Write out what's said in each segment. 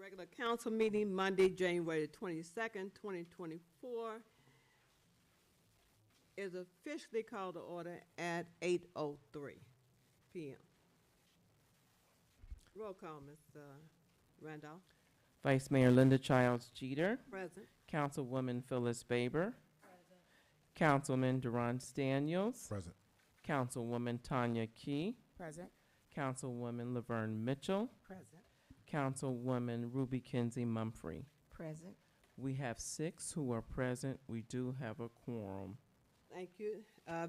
regular council meeting Monday, January 22nd, 2024 is officially called to order at 8:03 p.m. Roll call, Ms. Randolph. Vice Mayor Linda Childs Jeter. Present. Councilwoman Phyllis Baber. Present. Councilman Deron Daniels. Present. Councilwoman Tanya Key. Present. Councilwoman Laverne Mitchell. Present. Councilwoman Ruby Kinsey Mumphrey. Present. We have 6 who are present. We do have a quorum. Thank you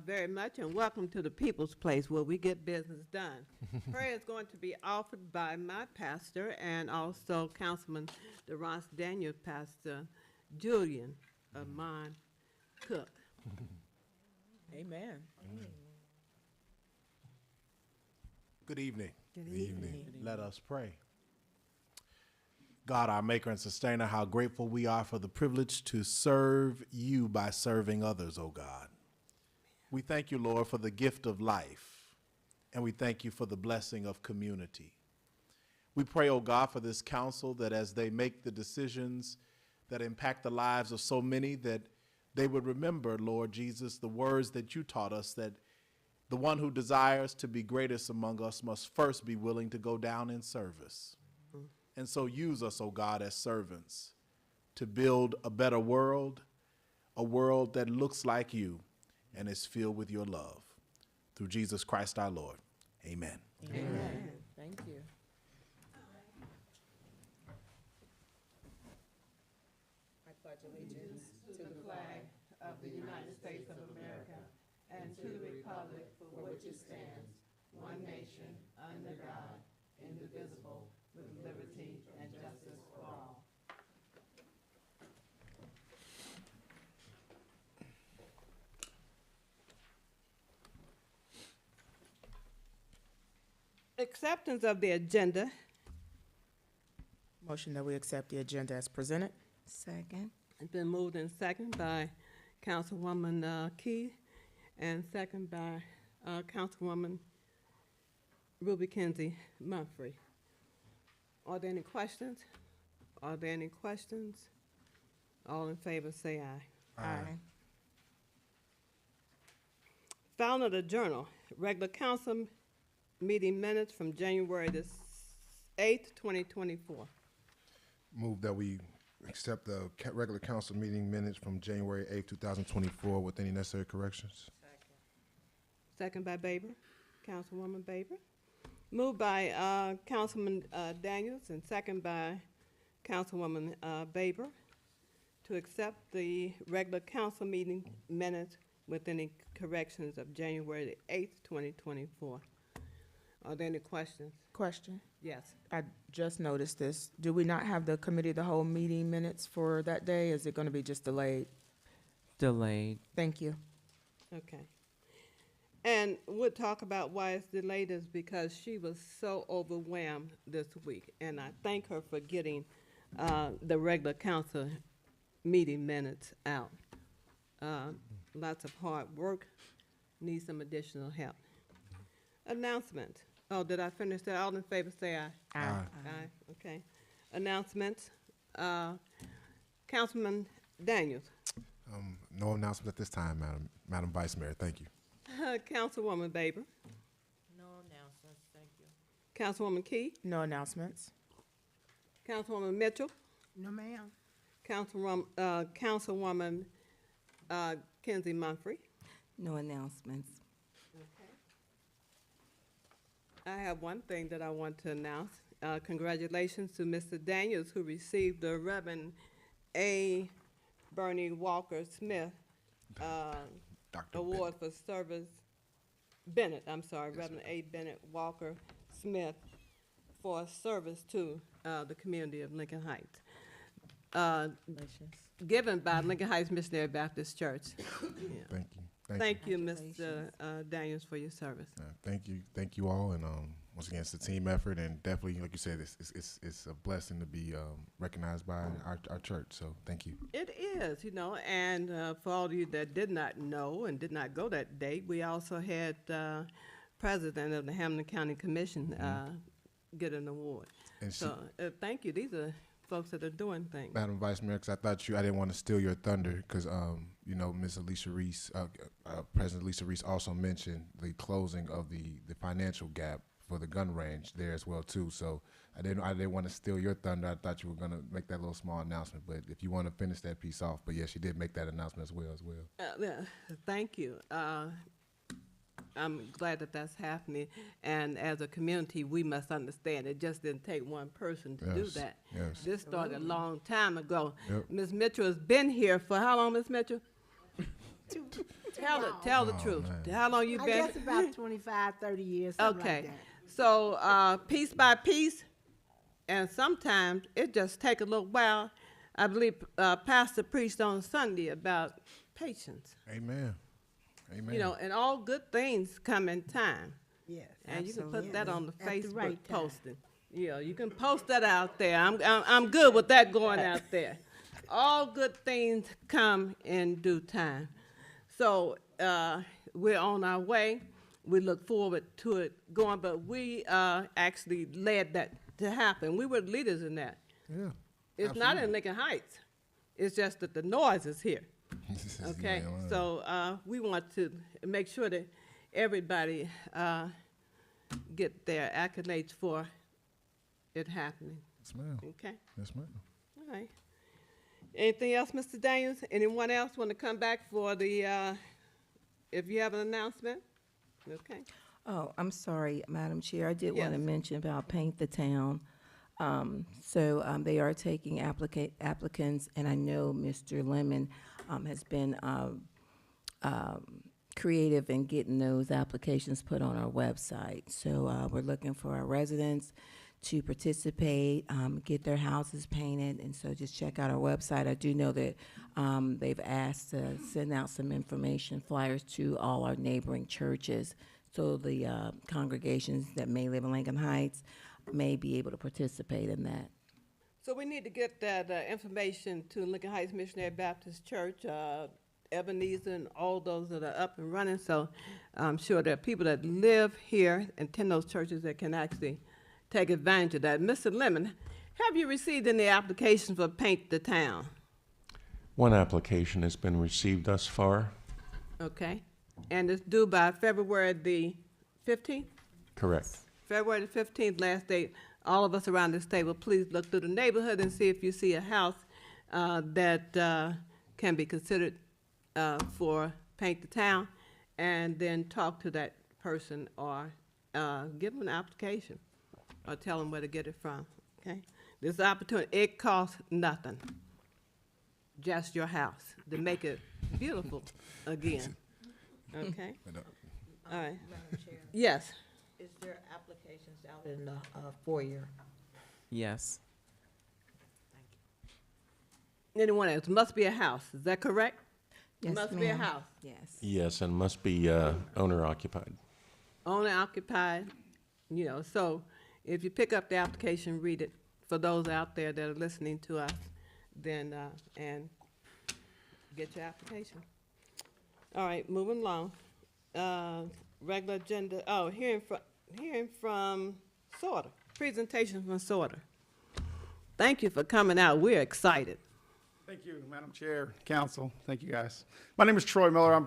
very much, and welcome to the People's Place where we get business done. Prayer is going to be offered by my pastor and also Councilman Deron Daniels, Pastor Julian Amon Cook. Amen. Good evening. Good evening. Let us pray. God, our maker and sustainer, how grateful we are for the privilege to serve you by serving others, oh God. We thank you, Lord, for the gift of life, and we thank you for the blessing of community. We pray, oh God, for this council that as they make the decisions that impact the lives of so many, that they would remember, Lord Jesus, the words that you taught us, that the one who desires to be greatest among us must first be willing to go down in service. And so use us, oh God, as servants to build a better world, a world that looks like you and is filled with your love. Through Jesus Christ our Lord. Amen. Amen. Thank you. I pledge allegiance To the flag of the United States of America and to the republic for which it stands, one nation, under God, indivisible, with liberty and justice for all. Acceptance of the agenda. Motion that we accept the agenda as presented. Second. It's been moved in second by Councilwoman Key and second by Councilwoman Ruby Kinsey Mumphrey. Are there any questions? Are there any questions? All in favor say aye. Aye. Found of the Journal, regular council meeting minutes from January the 8th, 2024. Move that we accept the regular council meeting minutes from January 8, 2024 with any necessary corrections. Second by Baber, Councilwoman Baber. Moved by Councilman Daniels and second by Councilwoman Baber to accept the regular council meeting minutes with any corrections of January the 8th, 2024. Are there any questions? Question. Yes. I just noticed this. Do we not have the committee of the whole meeting minutes for that day? Is it going to be just delayed? Delayed. Thank you. Okay. And we'll talk about why it's delayed is because she was so overwhelmed this week. And I thank her for getting the regular council meeting minutes out. Lots of hard work, needs some additional help. Announcement. Oh, did I finish that? All in favor say aye. Aye. Aye, okay. Announcements. Councilman Daniels. No announcements at this time, Madam Vice Mayor. Thank you. Councilwoman Baber. No announcements, thank you. Councilwoman Key. No announcements. Councilwoman Mitchell. No, ma'am. Councilwoman Kinsey Mumphrey. No announcements. I have one thing that I want to announce. Congratulations to Mr. Daniels, who received the Reverend A. Bernie Walker Smith Dr. Award for Service. Reverend A. Bennett Walker Smith for service to the community of Lincoln Heights. Given by Lincoln Heights Missionary Baptist Church. Yeah. Thank you. Thank you, Mr. Daniels, for your service. Thank you all, and once again, it's a team effort, and definitely, like you said, it's a blessing to be recognized by our church. So, thank you. It is, and for all of you that did not know and did not go that day, we also had President of the Hamilton County Commission get an award. And she, So, thank you. These are folks that are doing things. Madam Vice Mayor, because I didn't want to steal your thunder, because you know, Ms. Alicia Reese, President Alicia Reese also mentioned the closing of the financial gap for the gun range there as well too. So I didn't want to steal your thunder. I thought you were gonna make that little small announcement, but if you want to finish that piece off, but yeah, she did make that announcement as well. Yeah, thank you. I'm glad that that's happening, and as a community, we must understand it just didn't take one person to do Yes, that. yes. This started a long time ago. Yep. Ms. Mitchell has been here for how long, Ms. Mitchell? Tell the truth. man. How long you I been? guess about 25, 30 years, something Okay, like that. so piece by piece, and sometimes it just take a little while. I believe Pastor preached on Sunday about patience. Amen. Amen. You know, and all good things come in time. Yes. And you can put that on the At the Facebook right time. posting. Yeah, you can post that out there. I'm good with that going out there. All good things come in due time. So we're on our way. We look forward to it going, but we actually led that to happen. We were leaders in that. yeah. It's not in Lincoln Heights. It's just that the noise is here. Okay, Man, so we want to make sure that everybody get their accolades for it happening. yes, ma'am. Okay, Yes, ma'am. all right. Anything else, Mr. Daniels? Anyone else want to come back for the, if you have an announcement? Okay. Oh, I'm sorry, Madam Chair. I did want to Yes. mention about Paint the Town. They are taking applicants, and I know Mr. Lemon has been creative in getting those applications put on our website. So we're looking for our residents to participate, get their houses painted, and so just check out our website. I do know that they've asked to send out some information flyers to all our neighboring churches, so the congregations that may live in Lincoln Heights may be able to participate in that. So we need to get that information to Lincoln Heights Missionary Baptist Church, Ebenezer, and all those that are up and running. So I'm sure there are people that live here and attend those churches that can actually take advantage of that. Mr. Lemon, have you received any applications for Paint the Town? One application has been received thus far. Okay. And it's due by February the 15th? Correct. February the 15th, last date. All of us around this table, please look through the neighborhood and see if you see a house that can be considered for Paint the Town, and then talk to that person or give them an application or tell them where to get it from, okay? This opportunity, it costs nothing, just your house, to make it beautiful again, okay? All right, Madam Chair, yes. is there applications out in the foyer? Yes. Anyone else? Must be a house, is that correct? Yes, Must be a ma'am. house. Yes. Yes, and must be owner occupied. Owner occupied, you know, so if you pick up the application, read it for those out there that are listening to us, then, and get your application. All right, moving along. Regular agenda, hearing from Sorter, presentation from Sorter. Thank you for coming out, we're excited. Thank you, Madam Chair, Council. Thank you, guys. My name is Troy Miller. I'm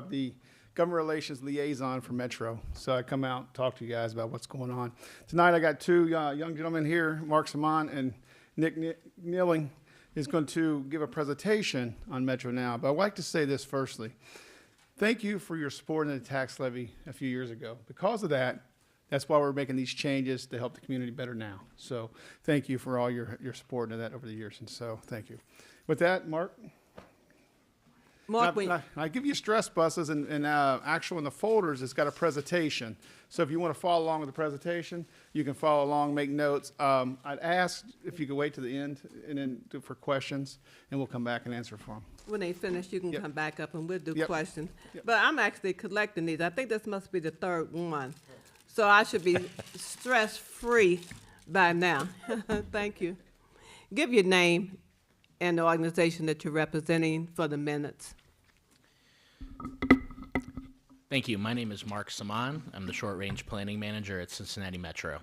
the Government Relations Liaison for Metro. So I come out and talk to you guys about what's going on. Tonight I got two young gentlemen here, Mark Simon and Nick Kneeling is going to give a presentation on Metro Now. But I'd like to say this firstly. Thank you for your support in the tax levy a few years ago. Because of that, that's why we're making these changes to help the community better now. So thank you for all your support in that over the years. And so thank you. With that, Mark, Mark, I give you stress buses and actual in the folders, it's got a presentation. So if you want to follow along with the presentation, you can follow along, make notes. I'd ask if you could wait to the end and then for questions, and we'll come back and answer for them. when they finish, you can Yep. come back up and we'll do Yep. questions. Yep. But I'm actually collecting these. I think this must be the third one. So I should be stress-free by now. Thank you. Give your name and the organization that you're representing for the minutes. Thank you. My name is Mark Saman. I'm the Short Range Planning Manager at Cincinnati Metro.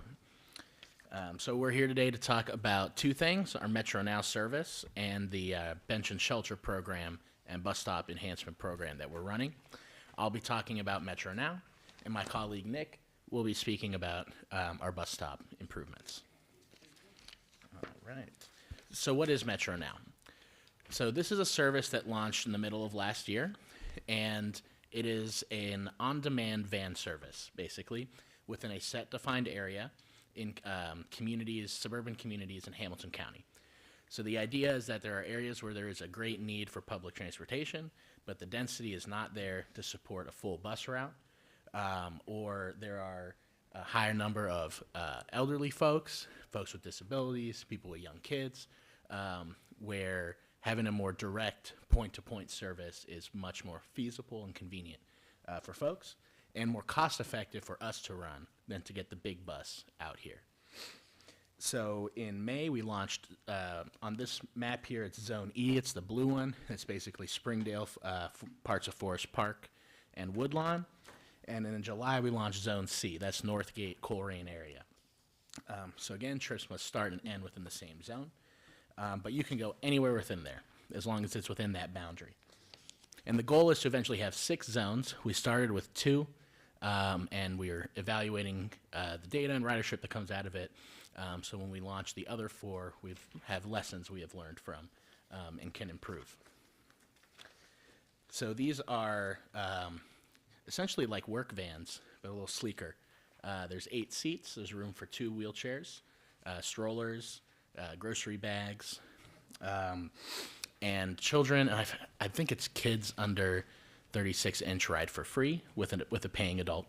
So we're here today to talk about two things, our Metro Now service and the bench and shelter program and bus stop enhancement program that we're running. I'll be talking about Metro Now, and my colleague Nick will be speaking about our bus stop improvements. All right. So what is Metro Now? So this is a service that launched in the middle of last year, and it is an on-demand van service, basically, within a set defined area in communities, suburban communities in Hamilton County. So the idea is that there are areas where there is a great need for public transportation, but the density is not there to support a full bus route, or there are a higher number of elderly folks, folks with disabilities, people with young kids, where having a more direct point-to-point service is much more feasible and convenient for folks, and more cost-effective for us to run than to get the big bus out here. So in May, we launched, on this map here, it's Zone E, it's the blue one. It's basically Springdale, parts of Forest Park, and Woodlawn. And then in July, we launched Zone C, that's Northgate, Coleraine area. So again, trips must start and end within the same zone. But you can go anywhere within there, as long as it's within that boundary. And the goal is to eventually have 6 zones. We started with 2, and we're evaluating the data and ridership that comes out of it. So when we launch the other 4, we have lessons we have learned from and can improve. So these are essentially like work vans, but a little sleeker. There's 8 seats. There's room for 2 wheelchairs, strollers, grocery bags, and children. I think it's kids under 36-inch ride for free with a paying adult,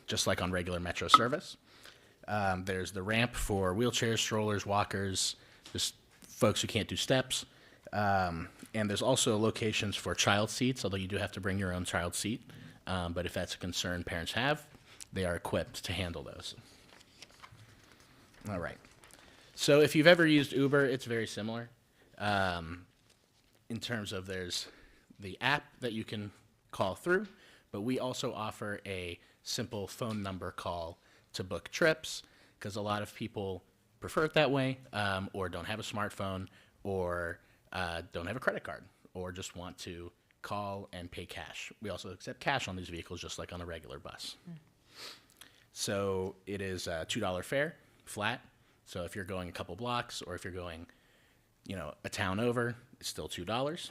just like on regular Metro service. There's the ramp for wheelchairs, strollers, walkers, just folks who can't do steps. And there's also locations for child seats, although you do have to bring your own child seat. But if that's a concern parents have, they are equipped to handle those. All right. So if you've ever used Uber, it's very similar. In terms of there's the app that you can call through, but we also offer a simple phone number call to book trips, because a lot of people prefer it that way, or don't have a smartphone, or don't have a credit card, or just want to call and pay cash. We also accept cash on these vehicles, just like on a regular bus. So it is a $2 fare, flat. So if you're going a couple blocks, or if you're going, a town over, it's still $2.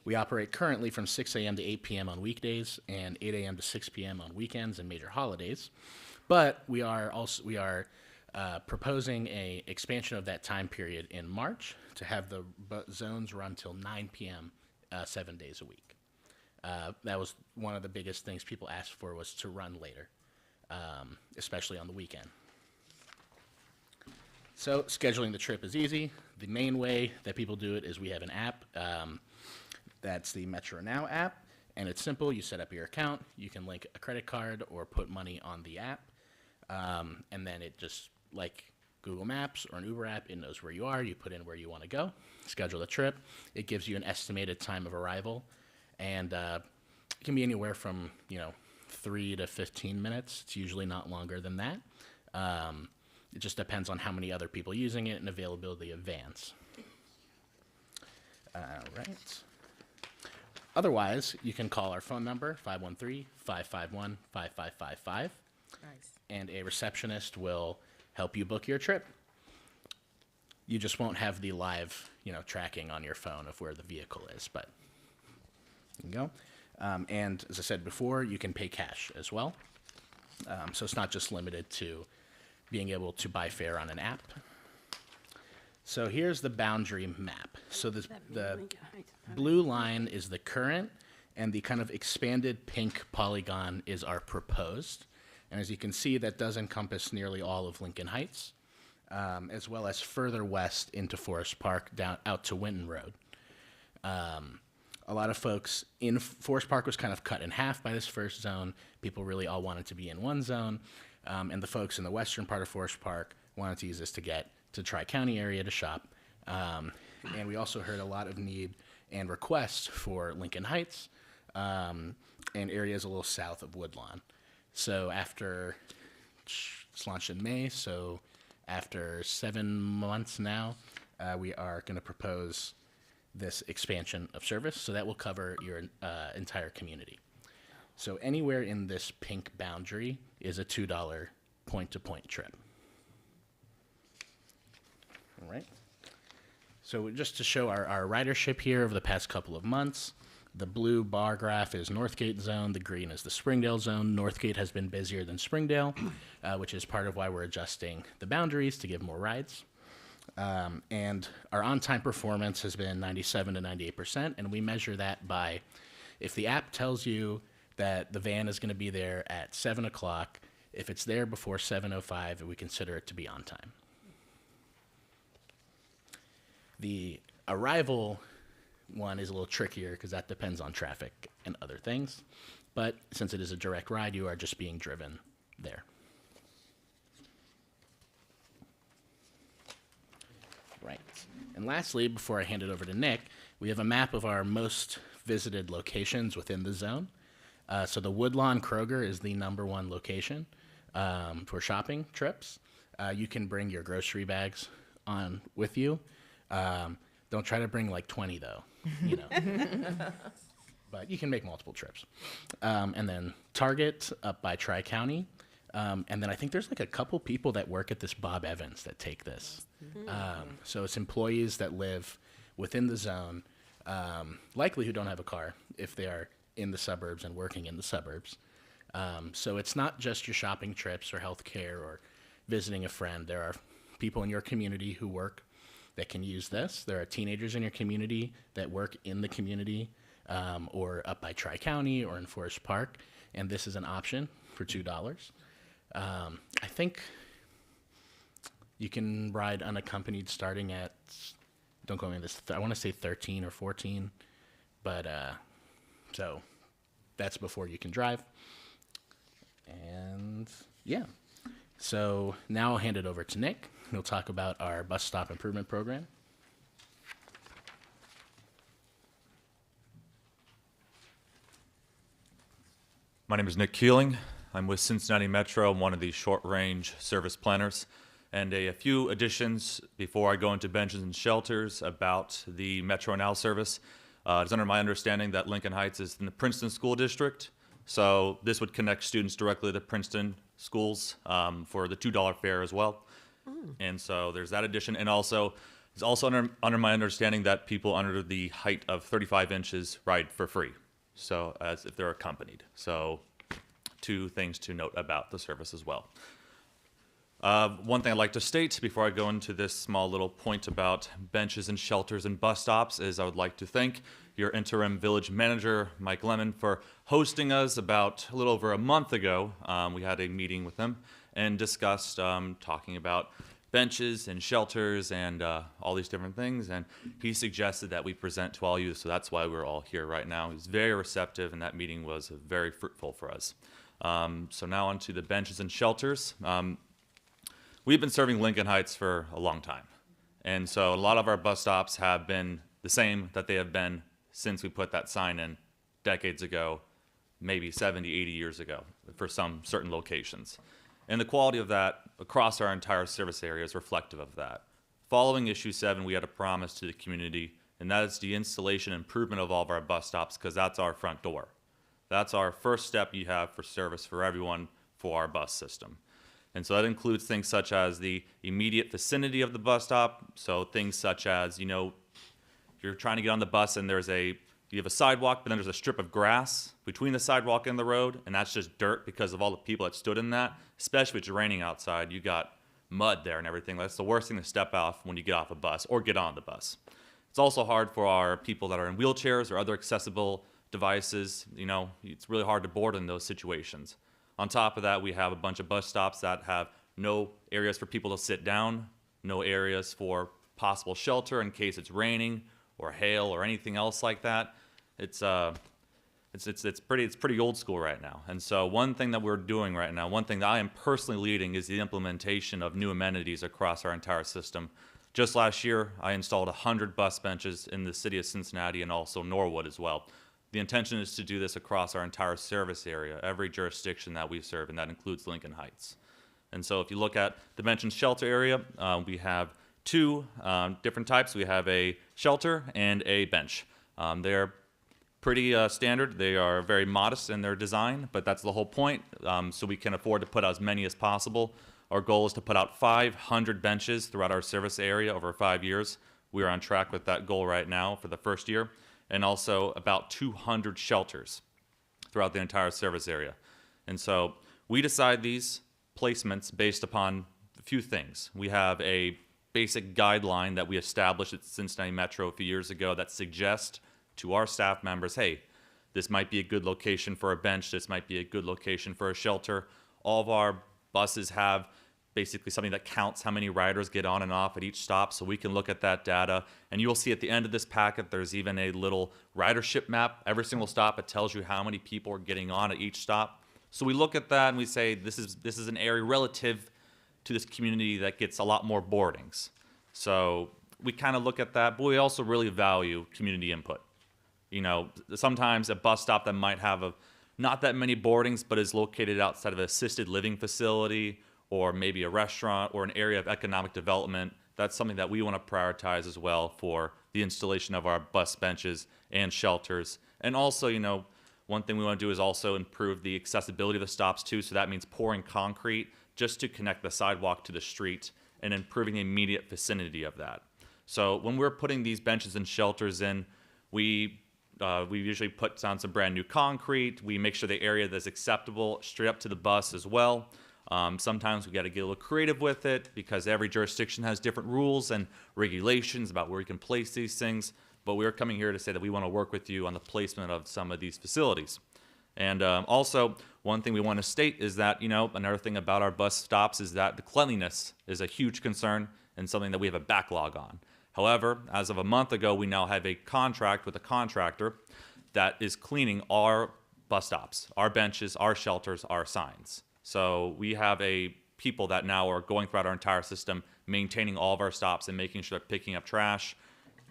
We operate currently from 6 a.m. to 8 p.m. on weekdays and 8 a.m. to 6 p.m. on weekends and major holidays. But we are proposing a expansion of that time period in March to have the zones run till 9 p.m. 7 days a week. That was one of the biggest things people asked for, was to run later, especially on the weekend. So scheduling the trip is easy. The main way that people do it is we have an app. That's the Metro Now app, and it's simple. You set up your account. You can link a credit card or put money on the app, and then it just, like Google Maps or an Uber app, it knows where you are. You put in where you want to go, schedule the trip. It gives you an estimated time of arrival, and it can be anywhere from 3 to 15 minutes. It's usually not longer than that. It just depends on how many other people using it and availability of vans. All right. Otherwise, you can call our phone number, 513-551-5555, Nice. and a receptionist will help you book your trip. You just won't have the live, tracking on your phone of where the vehicle is, but you can go. And as I said before, you can pay cash as well. So it's not just limited to being able to buy fare on an app. So here's the boundary map. So the blue line is the current, and the kind of expanded pink polygon is our proposed. And as you can see, that does encompass nearly all of Lincoln Heights, as well as further west into Forest Park, down out to Winton Road. A lot of folks in Forest Park was kind of cut in half by this first zone. People really all wanted to be in one zone, and the folks in the western part of Forest Park wanted to use this to get to Tri-County area to shop. And we also heard a lot of need and requests for Lincoln Heights and areas a little south of Woodlawn. So after It's launched in May, so after 7 months now, we are going to propose this expansion of service, so that will cover your entire community. So anywhere in this pink boundary is a $2 point-to-point trip. All right. So just to show our ridership here over the past couple of months, the blue bar graph is Northgate zone, the green is the Springdale zone. Northgate has been busier than Springdale, which is part of why we're adjusting the boundaries to give more rides. And our on-time performance has been 97 to 98%, and we measure that by if the app tells you that the van is going to be there at 7 o'clock, if it's there before 7:05, we consider it to be on time. The arrival one is a little trickier because that depends on traffic and other things, but since it is a direct ride, you are just being driven there. Right. And lastly, before I hand it over to Nick, we have a map of our most visited locations within the zone. So the Woodlawn Kroger is the #1 location for shopping trips. You can bring your grocery bags on with you. Don't try to bring like 20 though, you know. But you can make multiple trips. And then Target up by Tri-County. And then I think there's like a couple people that work at this Bob Evans that take this. So it's employees that live within the zone, likely who don't have a car if they are in the suburbs and working in the suburbs. So it's not just your shopping trips or healthcare or visiting a friend. There are people in your community who work that can use this. There are teenagers in your community that work in the community or up by Tri-County or in Forest Park, and this is an option for $2. I think you can ride unaccompanied starting at, don't quote me on this, I want to say 13 or 14, but so that's before you can drive. And yeah, so now I'll hand it over to Nick. He'll talk about our bus stop improvement program. My name is Nick Keeling. I'm with Cincinnati Metro. I'm one of the short-range service planners. And a few additions before I go into benches and shelters about the Metro Now service. It's under my understanding that Lincoln Heights is in the Princeton School District. So this would connect students directly to Princeton schools for the $2 fare as well. And so there's that addition. And also, it's also under my understanding that people under the height of 35 inches ride for free. So as if they're accompanied. So 2 things to note about the service as well. One thing I'd like to state before I go into this small little point about benches and shelters and bus stops is I would like to thank your interim village manager, Mike Lemon, for hosting us about a little over a month ago. We had a meeting with him and discussed talking about benches and shelters and all these different things, and he suggested that we present to all you, so that's why we're all here right now. He's very receptive, and that meeting was very fruitful for us. So now on to the benches and shelters. We've been serving Lincoln Heights for a long time, and so a lot of our bus stops have been the same that they have been since we put that sign in decades ago, maybe 70, 80 years ago for some certain locations. And the quality of that across our entire service area is reflective of that. Following issue 7, we had a promise to the community, and that is the installation and improvement of all of our bus stops, because that's our front door. That's our first step you have for service for everyone for our bus system. And so that includes things such as the immediate vicinity of the bus stop. So things such as, you know, you're trying to get on the bus and you have a sidewalk, but then there's a strip of grass between the sidewalk and the road, and that's just dirt because of all the people that stood in that. Especially if it's raining outside, you got mud there and everything. That's the worst thing to step off when you get off a bus or get on the bus. It's also hard for our people that are in wheelchairs or other accessible devices. You know, it's really hard to board in those situations. On top of that, we have a bunch of bus stops that have no areas for people to sit down, no areas for possible shelter in case it's raining or hail or anything else like that. It's pretty old school right now. And so one thing that we're doing right now, one thing that I am personally leading, is the implementation of new amenities across our entire system. Just last year, I installed 100 bus benches in the city of Cincinnati and also Norwood as well. The intention is to do this across our entire service area, every jurisdiction that we serve, and that includes Lincoln Heights. And so if you look at the bench and shelter area, we have two different types. We have a shelter and a bench. They're pretty standard. They are very modest in their design, but that's the whole point. So we can afford to put out as many as possible. Our goal is to put out 500 benches throughout our service area over 5 years. We are on track with that goal right now for the first year, and also about 200 shelters throughout the entire service area. And so we decide these placements based upon a few things. We have a basic guideline that we established at Cincinnati Metro a few years ago that suggests to our staff members, hey, this might be a good location for a bench, this might be a good location for a shelter. All of our buses have basically something that counts how many riders get on and off at each stop, so we can look at that data. And you'll see at the end of this packet, there's even a little ridership map. Every single stop, it tells you how many people are getting on at each stop. So we look at that and we say, this is an area relative to this community that gets a lot more boardings. So we kind of look at that, but we also really value community input. You know, sometimes a bus stop that might have not that many boardings, but is located outside of an assisted living facility, or maybe a restaurant or an area of economic development, that's something that we want to prioritize as well for the installation of our bus benches and shelters. And also, you know, one thing we want to do is also improve the accessibility of the stops too. So that means pouring concrete just to connect the sidewalk to the street and improving the immediate vicinity of that. So when we're putting these benches and shelters in, we usually put down some brand new concrete. We make sure the area that's acceptable straight up to the bus as well. Sometimes we got to get a little creative with it because every jurisdiction has different rules and regulations about where we can place these things. But we're coming here to say that we want to work with you on the placement of some of these facilities. And also, one thing we want to state is that, you know, another thing about our bus stops is that the cleanliness is a huge concern and something that we have a backlog on. However, as of a month ago, we now have a contract with a contractor that is cleaning our bus stops, our benches, our shelters, our signs. So we have people that now are going throughout our entire system, maintaining all of our stops and making sure they're picking up trash,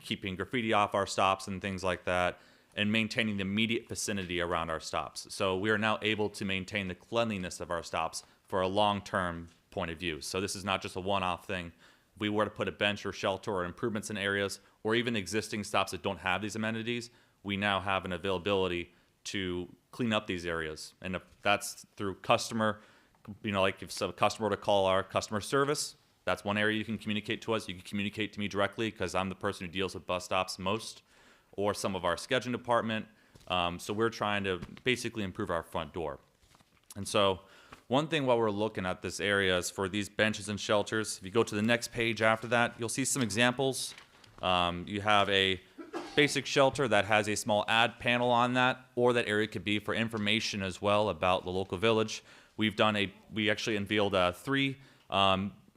keeping graffiti off our stops and things like that, and maintaining the immediate vicinity around our stops. So we are now able to maintain the cleanliness of our stops for a long-term point of view. So this is not just a one-off thing. If we were to put a bench or shelter or improvements in areas, or even existing stops that don't have these amenities, we now have an availability to clean up these areas. And if that's through customer, you know, like if a customer were to call our customer service, that's one area you can communicate to us. You can communicate to me directly because I'm the person who deals with bus stops most, or some of our scheduling department. So we're trying to basically improve our front door. And so one thing while we're looking at this area is for these benches and shelters. If you go to the next page after that, you'll see some examples. You have a basic shelter that has a small ad panel on that, or that area could be for information as well about the local village. We actually unveiled 3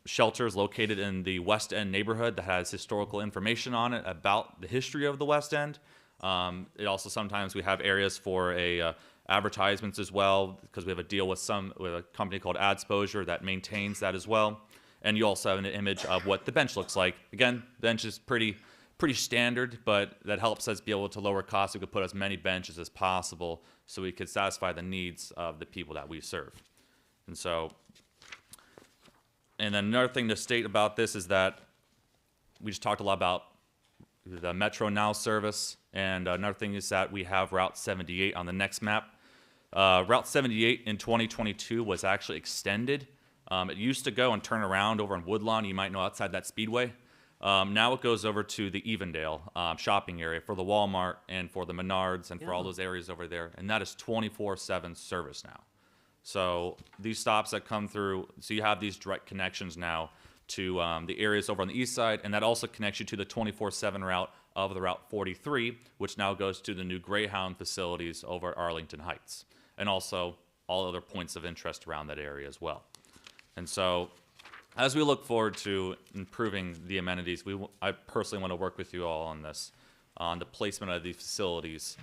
shelters located in the West End neighborhood that has historical information on it about the history of the West End. It also sometimes we have areas for advertisements as well, because we have a deal with a company called Adsposure that maintains that as well. And you also have an image of what the bench looks like. Again, bench is pretty standard, but that helps us be able to lower costs. We could put as many benches as possible so we could satisfy the needs of the people that we serve. And then another thing to state about this is that we just talked a lot about the Metro Now service, and another thing is that we have Route 78 on the next map. Route 78 in 2022 was actually extended. It used to go and turn around over in Woodlawn, you might know, outside that speedway. Now it goes over to the Evendale shopping area for the Walmart and for the Menards and for all those areas over there, and that is 24/7 service now. So these stops that come through, so you have these direct connections now to the areas over on the east side, and that also connects you to the 24/7 route of the Route 43, which now goes to the new Greyhound facilities over at Arlington Heights, and also all other points of interest around that area as well. And so as we look forward to improving the amenities, I personally want to work with you all on this, on the placement of these facilities.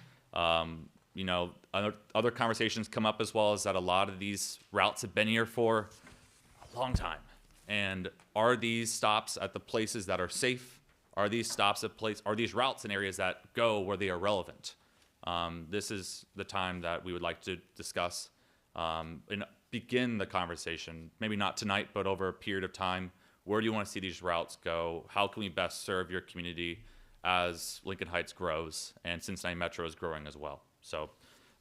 You know, other conversations come up as well, is that a lot of these routes have been here for a long time. And are these stops at the places that are safe? Are these routes in areas that go where they are relevant? This is the time that we would like to discuss. And begin the conversation, maybe not tonight, but over a period of time. Where do you want to see these routes go? How can we best serve your community as Lincoln Heights grows and Cincinnati Metro is growing as well? So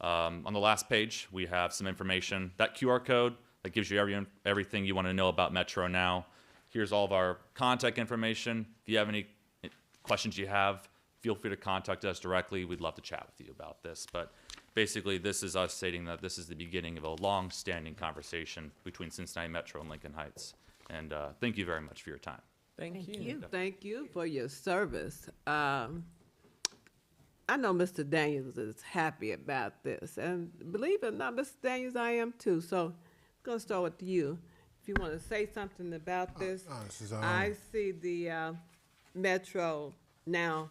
on the last page, we have some information. That QR code that gives you everything you want to know about Metro Now. Here's all of our contact information. If you have any questions you have, feel free to contact us directly. We'd love to chat with you about this. But basically, this is us stating that this is the beginning of a long-standing conversation between Cincinnati Metro and Lincoln Heights. And thank you very much for your time. Thank you. Thank you for your service. I know Mr. Daniels is happy about this, and believe it or not, Mr. Daniels, I am too. So I'm gonna start with you. If you want to say something about this, I see the Metro Now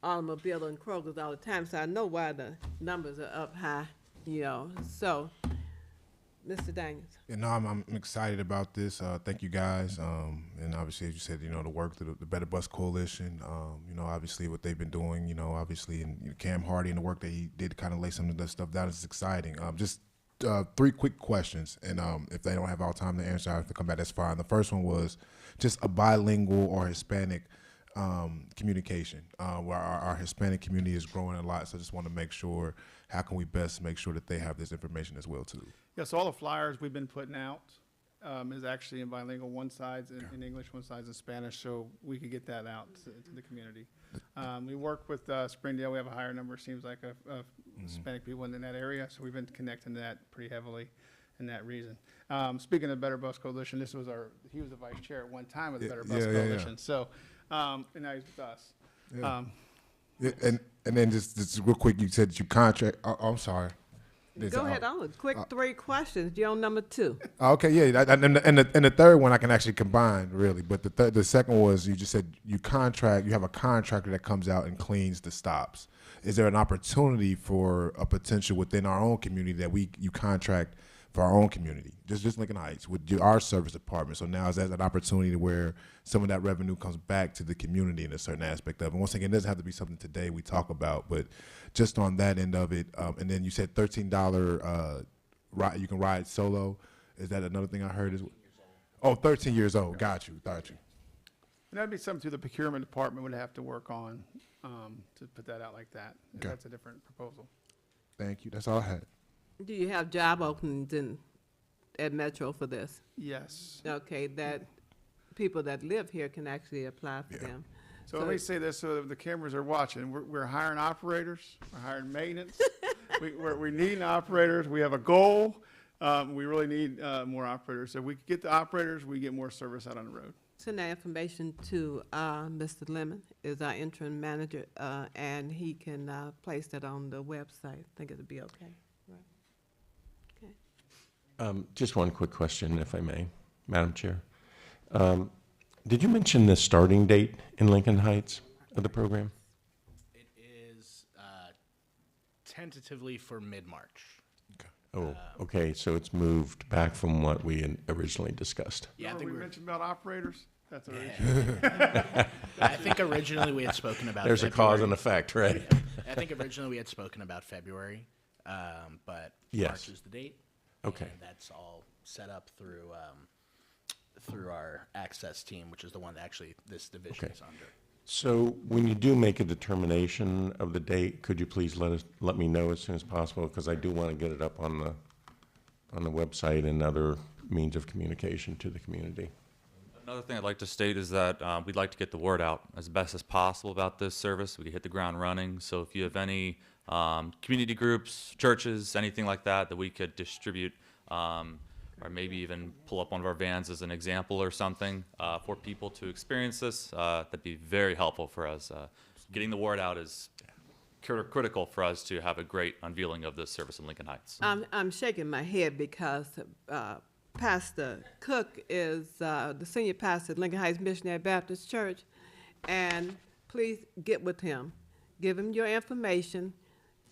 automobile and Kroger's all the time, so I know why the numbers are up high, you know. So, Mr. Daniels. Yeah, no, I'm excited about this. Thank you guys. And obviously, as you said, you know, the work, the Better Bus Coalition, you know, obviously what they've been doing, you know, obviously, and Cam Hardy and the work that he did to kind of lay some of that stuff down is exciting. Just 3 quick questions, and if they don't have all time to answer, I have to come back, that's fine. The first one was just a bilingual or Hispanic communication, where our Hispanic community is growing a lot, so I just want to make sure, how can we best make sure that they have this information as well, too? Yeah, so all the flyers we've been putting out is actually in bilingual. One side's in English, one side's in Spanish, so we could get that out to the community. We work with Springdale. We have a higher number, seems like, of Hispanic people in that area, so we've been connecting that pretty heavily in that reason. Speaking of Better Bus Coalition, he was the vice chair at one time of the Better Bus Coalition. So, and now he's with us. Yeah, and then just real quick, you said that you contract. I'm sorry. Go ahead on. Quick 3 questions. You're on number 2. Okay, yeah, and the third one I can actually combine, really. But the second was, you just said you have a contractor that comes out and cleans the stops. Is there an opportunity for a potential within our own community that you contract for our own community, just Lincoln Heights, with our service department? So now is that an opportunity to where some of that revenue comes back to the community in a certain aspect of it? And once again, it doesn't have to be something today we talk about, but just on that end of it. And then you said $13 ride, you can ride solo. Is that another thing I heard? 13 years old. Got you. And that'd be something the procurement department would have to work on to put that out like that. Okay. That's a different proposal. Thank you. That's all I had. Do you have job openings at Metro for this? Yes. Okay, that people that live here can actually apply for them. So let me say this so the cameras are watching. We're hiring operators. We're hiring maintenance. we need operators. We have a goal. We really need more operators. So if we get the operators, we get more service out on the road. Send that information to Mr. Lemon, is our interim manager, and he can place that on the website. I think it'll be okay. Just one quick question, if I may, Madam Chair. Did you mention the starting date in Lincoln Heights of the program? It is tentatively for mid-March. Oh, okay, so it's moved back from what we had originally discussed. Yeah, I Remember think we mentioned about operators? That's what I think originally we had spoken about There's a cause and effect, right? I think originally we had spoken about February, but Yes. March is the date. Okay. And that's all set up through our access team, which is the one that actually this division Okay. is under. So when you do make a determination of the date, could you please let me know as soon as possible? Because I do want to get it up on the website and other means of communication to the community. Another thing I'd like to state is that we'd like to get the word out as best as possible about this service. We can hit the ground running. So if you have any community groups, churches, anything like that we could distribute, or maybe even pull up one of our vans as an example or something for people to experience this, that'd be very helpful for us. Getting the word out is critical for us to have a great unveiling of this service in Lincoln Heights. I'm shaking my head because Pastor Cook is the senior pastor at Lincoln Heights Missionary Baptist Church, and please get with him. Give him your information,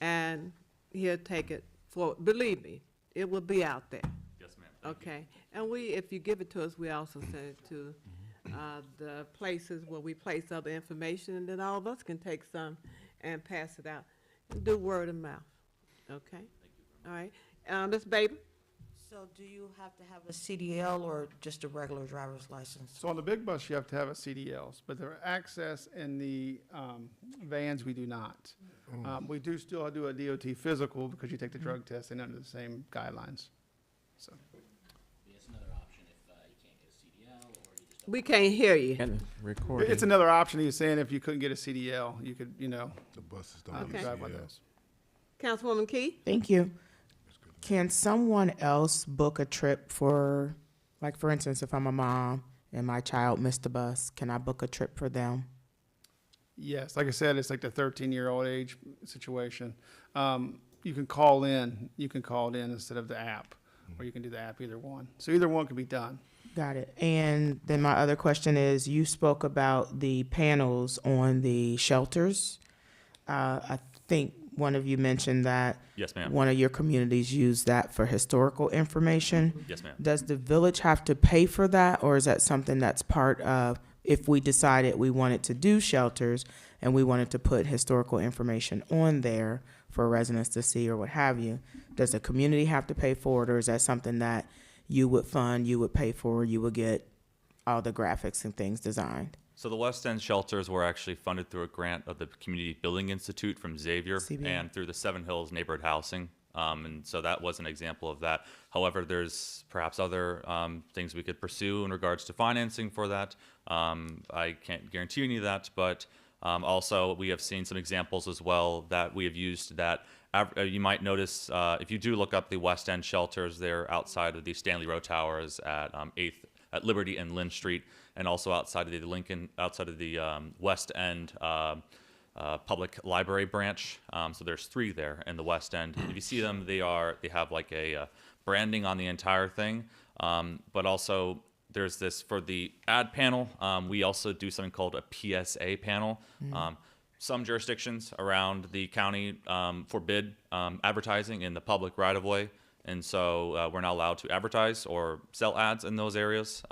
and he'll take it forward. Believe me, it will be out there. Yes, ma'am. Okay, and if you give it to us, we also send it to the places where we place other information, and then all of us can take some and pass it out. Do word of mouth, okay? All right, Ms. Baby? So do you have to have a CDL or just a regular driver's license? So on the big bus, you have to have a CDLs, but the access in the vans, we do not. We do still do a DOT physical because you take the drug test and under the same guidelines. So It's another option if you can't get a CDL or you just don't. We can't hear you. And recording. it's another option. He's saying if you couldn't get a CDL, you could, The buses don't Okay. use drive one of CDL. those. Councilwoman Key? Thank you. Can someone else book a trip for, like, for instance, if I'm a mom and my child missed the bus, can I book a trip for them? Yes, like I said, it's like the 13-year-old age situation. You can call in. You can call it in instead of the app, or you can do the app, either one. So either one can be done. Got it. And then my other question is, you spoke about the panels on the shelters. I think one of you mentioned that Yes, ma'am. one of your communities use that for historical information. Yes, ma'am. Does the village have to pay for that, or is that something that's part of, if we decided we wanted to do shelters and we wanted to put historical information on there for residents to see or what have you, does the community have to pay for it, or is that something that you would fund, you would pay for, you would get all the graphics and things designed? So the West End shelters were actually funded through a grant of the Community Building Institute from Xavier CBI. and through the Seven Hills Neighborhood Housing. And so that was an example of that. However, there's perhaps other things we could pursue in regards to financing for that. I can't guarantee any of that, but also we have seen some examples as well that we have used that you might notice if you do look up the West End shelters, they're outside of the Stanley Row Towers at 8th at Liberty and Lynn Street, and also outside of the West End Public Library branch. So there's 3 there in the West End. If you see them, they have like a branding on the entire thing, but also there's this for the ad panel. We also do something called a PSA panel. Some jurisdictions around the county forbid advertising in the public right-of-way. And so we're not allowed to advertise or sell ads in those areas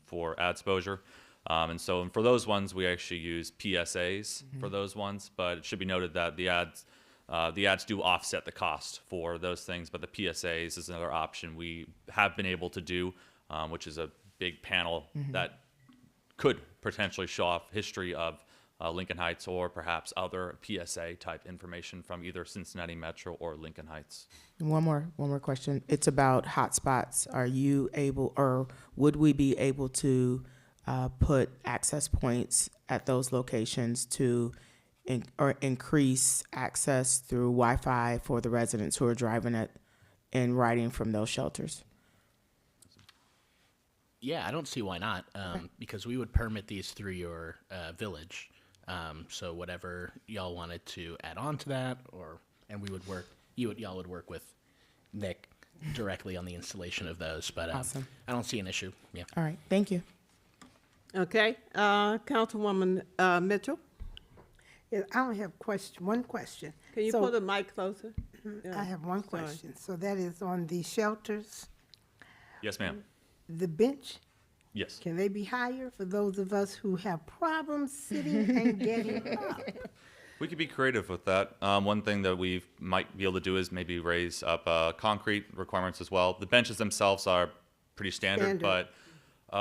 for ad exposure. And so for those ones, we actually use PSAs for those ones. But it should be noted that the ads do offset the cost for those things. But the PSAs is another option we have been able to do, which is a big panel that could potentially show off history of Lincoln Heights or perhaps other PSA type information from either Cincinnati Metro or Lincoln Heights. One more question. It's about hotspots. Are you able, or would we be able to put access points at those locations to increase access through Wi-Fi for the residents who are driving it and riding from those shelters? Yeah, I don't see why not, because we would permit these through your village. So whatever y'all wanted to add on to that, and we would work, y'all would work with Nick directly on the installation of those. But Awesome. I don't see an issue. Yeah. All right, thank you. Okay, Councilwoman Mitchell, Yeah, I only have one question. can you So, pull the mic closer? I have one Sorry. question. So that is on the shelters, Yes, ma'am. the bench, Yes. can they be higher for those of us who have problems sitting and getting up? We could be creative with that. One thing that we might be able to do is maybe raise up concrete requirements as well. The benches themselves are pretty standard, but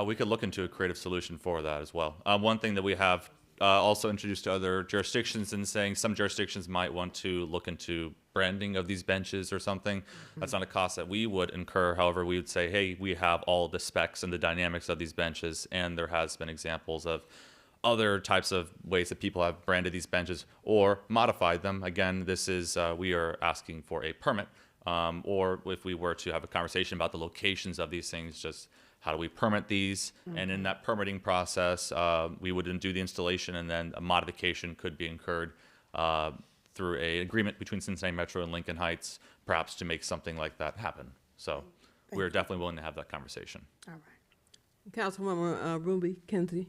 we could look into a creative solution for that as well. One thing that we have also introduced to other jurisdictions and saying some jurisdictions might want to look into branding of these benches or something. That's not a cost that we would incur. However, we would say, hey, we have all the specs and the dynamics of these benches, and there has been examples of other types of ways that people have branded these benches or modified them. Again, this is we are asking for a permit, or if we were to have a conversation about the locations of these things, just how do we permit these? And in that permitting process, we would then do the installation, and then a modification could be incurred through an agreement between Cincinnati Metro and Lincoln Heights, perhaps to make something like that happen. So we're definitely willing to have that conversation. All right. Councilwoman Ruby Kinsey.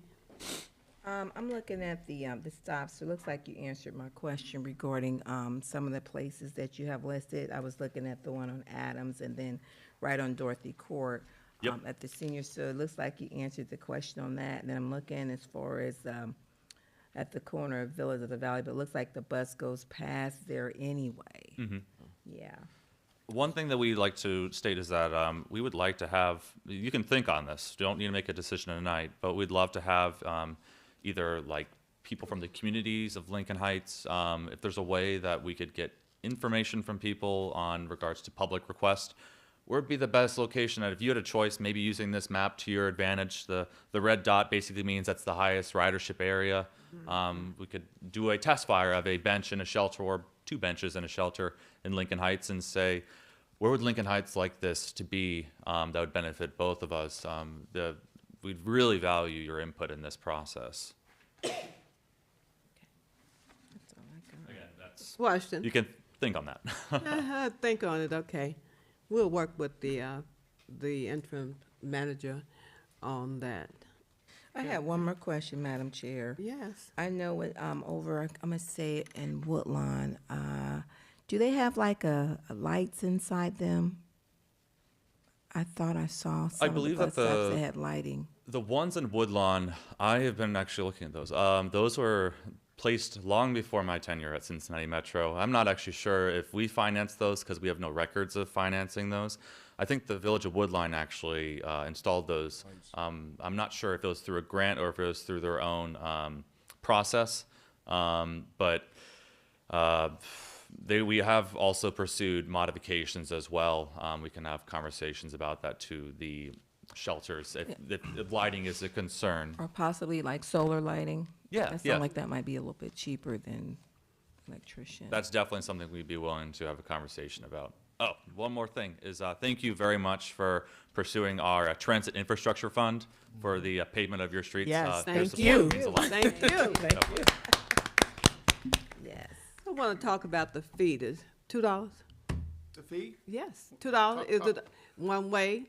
I'm looking at the stops. It looks like you answered my question regarding some of the places that you have listed. I was looking at the one on Adams and then right on Dorothy Court at the senior. So it looks like you answered the question on that. And then I'm looking as far as at the corner of Villas of the Valley, but it looks like the bus goes past there anyway. Yeah. One thing that we like to state is that we would like to have, you can think on this, you don't need to make a decision tonight, but we'd love to have either like people from the communities of Lincoln Heights, if there's a way that we could get information from people on regards to public requests, where would be the best location? And if you had a choice, maybe using this map to your advantage, the red dot basically means that's the highest ridership area. We could do a test fire of a bench in a shelter or 2 benches in a shelter in Lincoln Heights and say, where would Lincoln Heights like this to be that would benefit both of us? We'd really value your input in this process. Again, that's, Question. you can think on that. Think on it, okay. We'll work with the interim manager on that. I have one more question, Madam Chair. Yes. I know it, over, I'm gonna say it in Woodlawn, do they have like a lights inside them? I thought I saw some I believe of the that bus stops that had lighting. the ones in Woodlawn, I have been actually looking at those. Those were placed long before my tenure at Cincinnati Metro. I'm not actually sure if we financed those because we have no records of financing those. I think the Village of Woodline actually installed those. I'm not sure if it was through a grant or if it was through their own process, but we have also pursued modifications as well. We can have conversations about that to the shelters if lighting is a concern. Or possibly like solar lighting? Yeah, That yeah. sounds like that might be a little bit cheaper than electrician. That's definitely something we'd be willing to have a conversation about. Oh, one more thing is thank you very much for pursuing our transit infrastructure fund for the pavement of your streets. Yes, Your Thank support you. means a lot. Thank you. Definitely. Yes. I want to talk about the fee. Is $2? The fee, Yes, $2. Is it one way,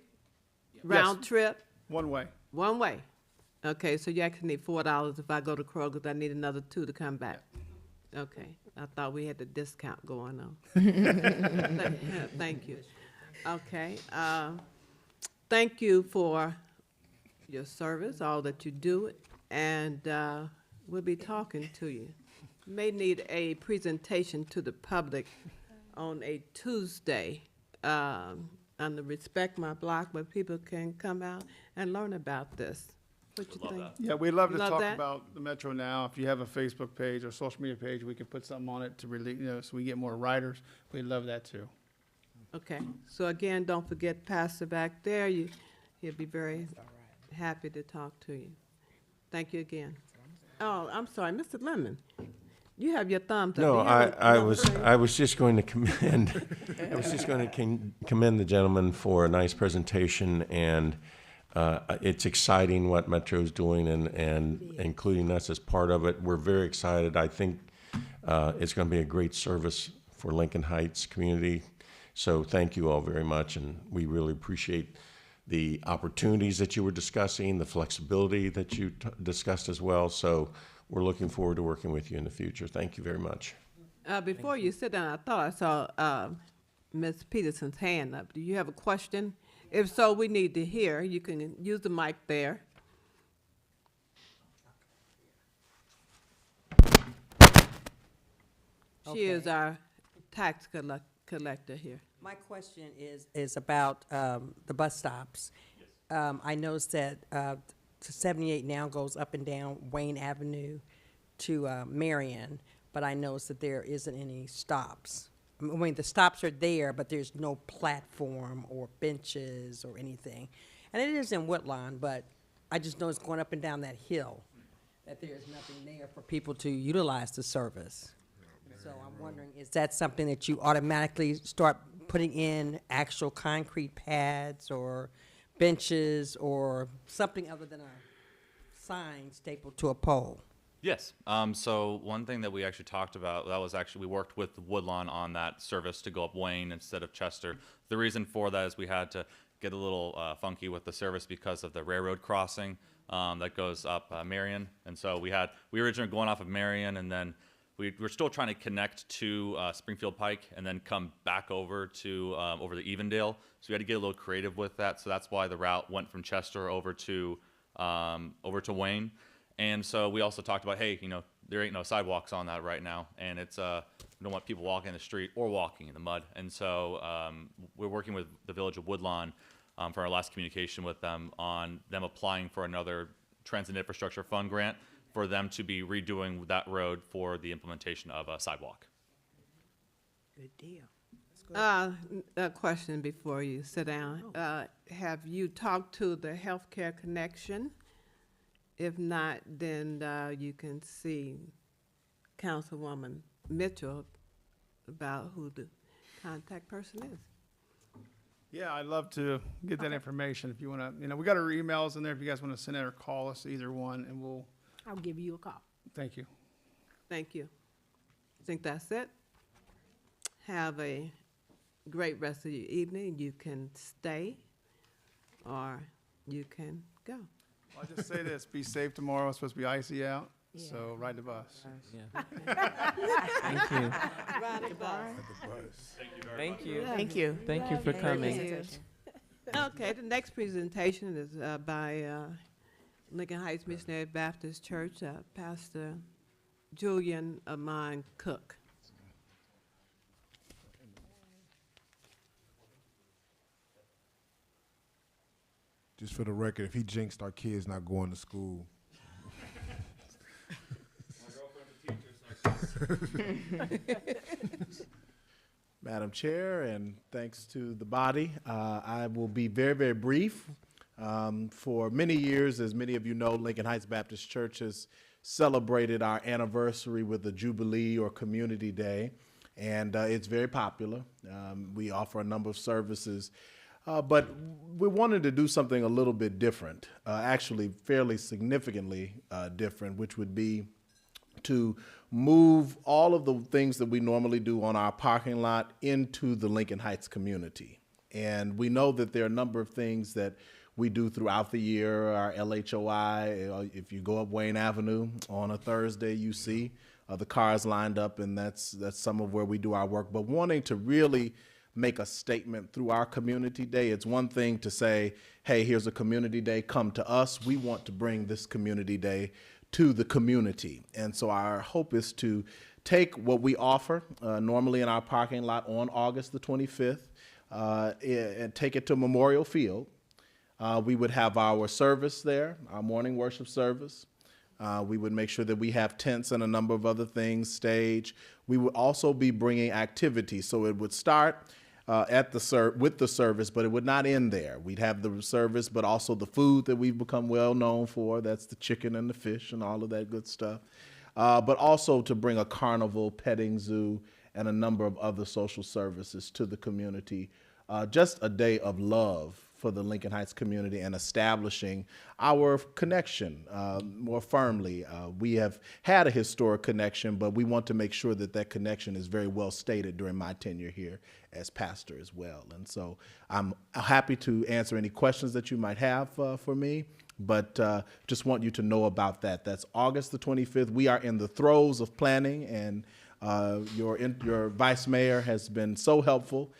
round trip, one way. one way? Okay, so you actually need $4 if I go to Kroger's. I need another $2 to come back. Okay, I thought we had the discount going on. Thank you. Okay, thank you for your service, all that you do, and we'll be talking to you. May need a presentation to the public on a Tuesday on the Respect My Block, where people can come out and learn about this. What you think? Yeah, we'd love to Love talk that. about the Metro now. If you have a Facebook page or social media page, we can put something on it to really, so we get more riders. We'd love that too. Okay, so again, don't forget Pastor back there. He'll be very happy to talk to you. Thank you again. Oh, I'm sorry, Mr. Lemon. You have your thumbs up. No, Do you have another thing? I was just going to commend, commend the gentleman for a nice presentation, and it's exciting what Metro's doing and including us as part of it. We're very excited. I think it's going to be a great service for Lincoln Heights community. So thank you all very much, and we really appreciate the opportunities that you were discussing, the flexibility that you discussed as well. So we're looking forward to working with you in the future. Thank you very much. Before you sit down, I thought I saw Ms. Peterson's hand up. Do you have a question? If so, we need to hear. You can use the mic there. She is our tax collector here. My question is about the bus stops. I noticed that 78 now goes up and down Wayne Avenue to Marion, but I noticed that there isn't any stops. I mean, the stops are there, but there's no platform or benches or anything. And it is in Woodlawn, but I just noticed going up and down that hill that there's nothing there for people to utilize the service. So I'm wondering, is that something that you automatically start putting in actual concrete pads or benches or something other than a sign stapled to a pole? Yes. So one thing that we actually talked about, that was actually, we worked with Woodlawn on that service to go up Wayne instead of Chester. The reason for that is we had to get a little funky with the service because of the railroad crossing that goes up Marion. And so we were originally going off of Marion, and then we're still trying to connect to Springfield Pike and then come back over to over the Evendale. So we had to get a little creative with that. So that's why the route went from Chester over to Wayne. And so we also talked about, hey, there ain't no sidewalks on that right now, and it's We don't want people walking in the street or walking in the mud. And so we're working with the Village of Woodlawn for our last communication with them on them applying for another Transit Infrastructure Fund grant for them to be redoing that road for the implementation of a sidewalk. Good deal. A question before you sit down. Have you talked to the Healthcare Connection? If not, then you can see Councilwoman Mitchell about who the contact person is. Yeah, I'd love to get that information if you want to, we got our emails in there if you guys want to send it or call us, either one, and we'll, I'll give you a call. thank you. Thank you. I think that's it. Have a great rest of your evening. You can stay or you can go. I'll just say this, be safe tomorrow. It's supposed to be icy out, so ride the bus. Yeah. Thank you. Ride the bus. Thank you. Thank you. Thank you for coming. Okay, the next presentation is by Lincoln Heights Missionary Baptist Church, Pastor Julian Amon Cook. Just for the record, if he jinxed our kids not going to school. Madam Chair, and thanks to the body, I will be very, very brief. For many years, as many of you know, Lincoln Heights Baptist Church has celebrated our anniversary with the Jubilee or Community Day, and it's very popular. We offer a number of services, but we wanted to do something a little bit different, actually fairly significantly different, which would be to move all of the things that we normally do on our parking lot into the Lincoln Heights community. And we know that there are a number of things that we do throughout the year. Our LHOI, if you go up Wayne Avenue on a Thursday, you see the cars lined up, and that's some of where we do our work. But wanting to really make a statement through our community day, it's one thing to say, hey, here's a community day, come to us. We want to bring this community day to the community. And so our hope is to take what we offer normally in our parking lot on August the 25th and take it to Memorial Field. We would have our service there, our morning worship service. We would make sure that we have tents and a number of other things, stage. We would also be bringing activities. So it would start with the service, but it would not end there. We'd have the service, but also the food that we've become well known for. That's the chicken and the fish and all of that good stuff. But also to bring a carnival, petting zoo, and a number of other social services to the community. Just a day of love for the Lincoln Heights community and establishing our connection more firmly. We have had a historic connection, but we want to make sure that that connection is very well stated during my tenure here as pastor as well. And so I'm happy to answer any questions that you might have for me, but just want you to know about that. That's August the 25th. We are in the throes of planning, and your vice mayor has been so helpful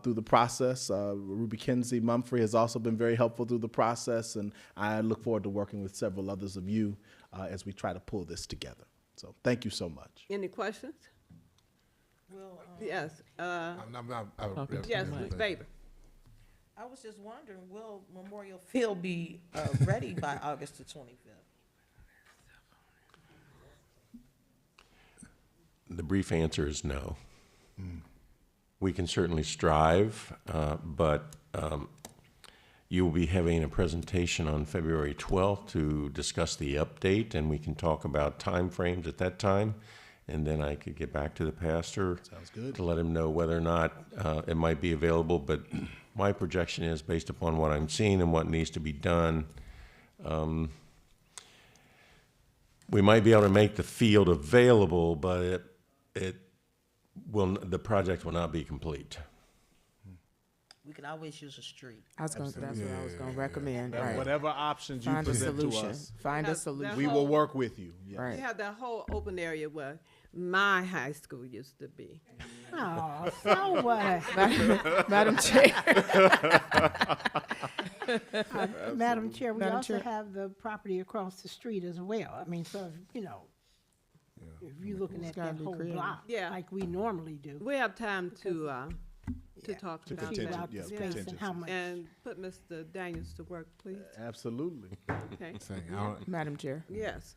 through the process. Ruby Kinsey Mumphrey has also been very helpful through the process, and I look forward to working with several others of you as we try to pull this together. So thank you so much. Any questions? Yes. Yes, Ms. Baber. I was just wondering, will Memorial Field be ready by August the 25th? The brief answer is no. We can certainly strive, but you will be having a presentation on February 12th to discuss the update, and we can talk about timeframes at that time. And then I could get back to the pastor. Sounds good. To let him know whether or not it might be available. But my projection is, based upon what I'm seeing and what needs to be done, we might be able to make the field available, but the project will not be complete. We can always use a street. That's what I was gonna recommend, right? Whatever options you Find a present to solution. us, Find a Because solution. we will work with you. Yes. Right. We have that whole open area where my high school used to be. Oh, so what? Madam Chair. Madam Chair, we Madam also Chair. have the property across the street as well. I mean, so, If you're looking at gotta that be whole creative. block, Yeah. like we normally do. We have time to Yeah, talk To about continue, that. out the yeah, space contingencies. and how much. And put Mr. Daniels to work, please. Absolutely. Okay. Saying, I don't- Madam Chair. Yes.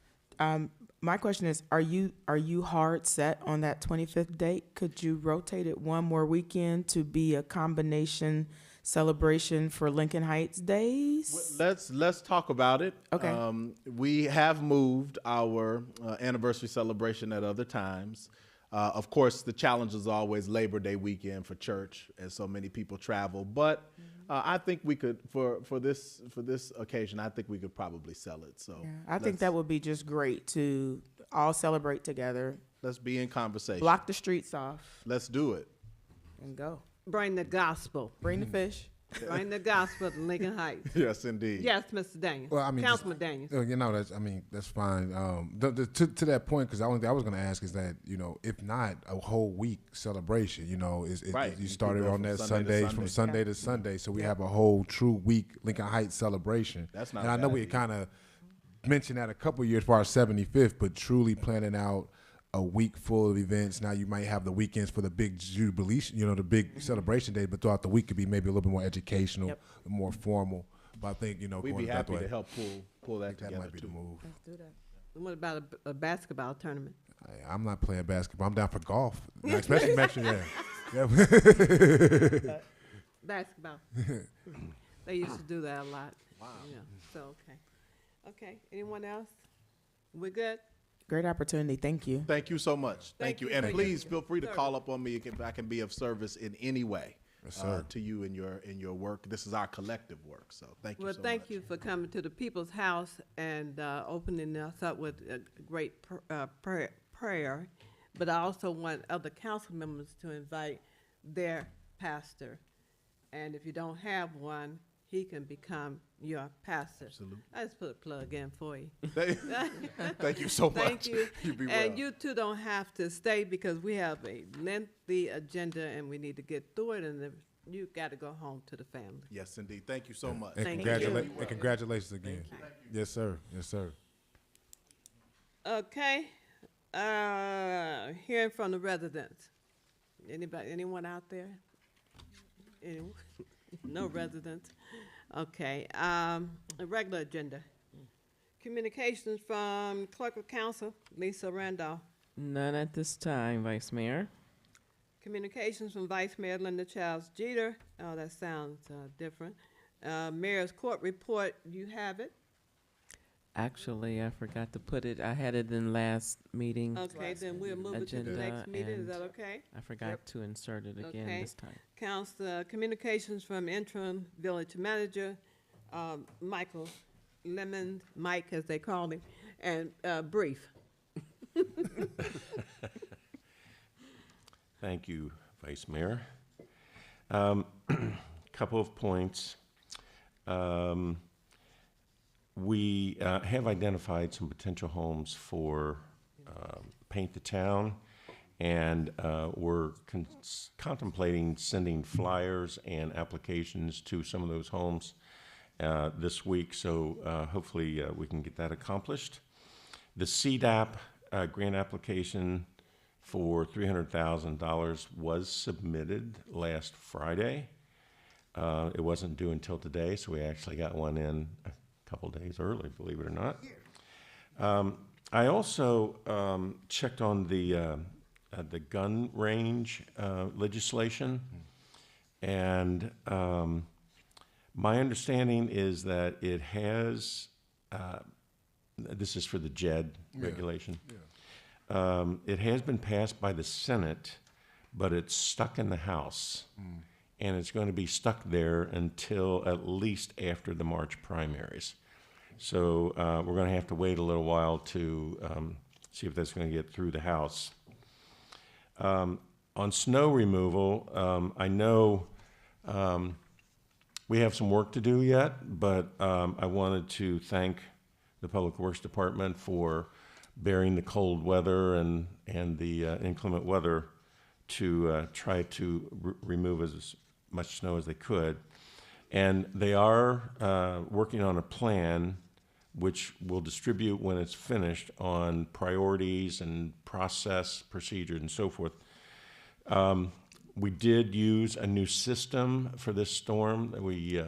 My question is, are you hard set on that 25th date? Could you rotate it one more weekend to be a combination celebration for Lincoln Heights days? Let's talk about it. Okay. We have moved our anniversary celebration at other times. Of course, the challenge is always Labor Day weekend for church, and so many people travel. But I think we could, for this occasion, I think we could probably sell it. So Yeah, I think that would be just great to all celebrate together, let's be in conversation. block the streets off, Let's do it. and go. Bring the gospel. Bring the fish. Bring the gospel to Lincoln Heights. Yes, indeed. Yes, Mr. Daniels. Well, I mean, Councilman Daniels. that's fine. To that point, because the only thing I was going to ask is that, if not a whole week celebration, Right. you You started could go on from that Sunday to from Sunday. Sunday to Sunday, so we have a whole true week Lincoln Heights celebration. That's not And I know bad we either. kind of mentioned that a couple years for our 75th, but truly planning out a week full of events. Now you might have the weekends for the big jubilee, the big celebration day, but throughout the week could be maybe a little bit more educational, Yep. more formal. But I think We'd going be that happy way, to help pull that that together might be too. the move. Let's do that. What about a basketball tournament? I'm not playing basketball. I'm down for golf, especially next year. Yeah. Basketball. They used to do that a lot. Wow. Yeah. So okay. Okay. Anyone else? We good? Great opportunity. Thank you. Thank you so much. Thank you. And Thank please you. feel free to Sir. call up on me if I can be of service in any way Yes, sir. to you in your work. This is our collective work. So thank you Well, so thank much. you for coming to the People's House and opening us up with a great prayer. But I also want other council members to invite their pastor. And if you don't have one, he can become your pastor. Absolutely. I just put a plug in for you. Thank you so much. Thank you. You be And well. you two don't have to stay because we have a lengthy agenda and we need to get through it, and you got to go home to the family. Yes, indeed. Thank you so much. And, Thank and congratulations again. Yes, sir. Yes, sir. Okay. Hearing from the residents. Anyone out there? Anyone? No residents. Okay. A regular agenda. Communications from Clerk of Council, Lisa Randolph. None at this time, Vice Mayor. Communications from Vice Mayor Linda Childs Jeter. Oh, that sounds different. Mayor's Court Report, you have it. Actually, I forgot to put it. I had it in last meeting. Okay, then we'll move it to the Agenda next meeting. Is and that okay? I forgot to insert it again Okay. this time. Council communications from interim village manager, Michael Lemon, Mike as they call him, and brief. Thank you, Vice Mayor. Couple of points. We have identified some potential homes for Paint the Town, and we're contemplating sending flyers and applications to some of those homes this week, so hopefully we can get that accomplished. The CDAP grant application for $300,000 was submitted last Friday. It wasn't due until today, so we actually got one in a couple days early, believe it or not. I also checked on the gun range legislation, and my understanding is that it has, this is for the JED regulation. It has been passed by the Senate, but it's stuck in the House. And it's going to be stuck there until at least after the March primaries. So we're going to have to wait a little while to see if that's going to get through the House. On snow removal, I know we have some work to do yet, but I wanted to thank the Public Works Department for bearing the cold weather and the inclement weather to try to remove as much snow as they could. And they are working on a plan which we'll distribute when it's finished on priorities and process, procedures, and so forth. We did use a new system for this storm. We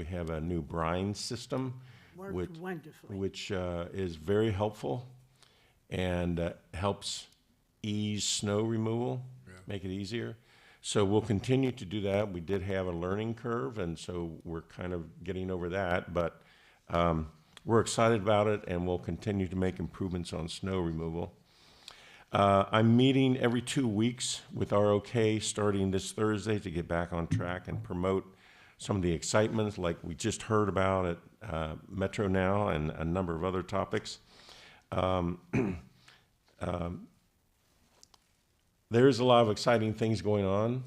have a new brine system, Worked wonderfully. which is very helpful and helps ease snow removal, make it easier. So we'll continue to do that. We did have a learning curve, and so we're kind of getting over that, but we're excited about it, and we'll continue to make improvements on snow removal. I'm meeting every 2 weeks with ROK starting this Thursday to get back on track and promote some of the excitements like we just heard about at Metro Now and a number of other topics. There's a lot of exciting things going on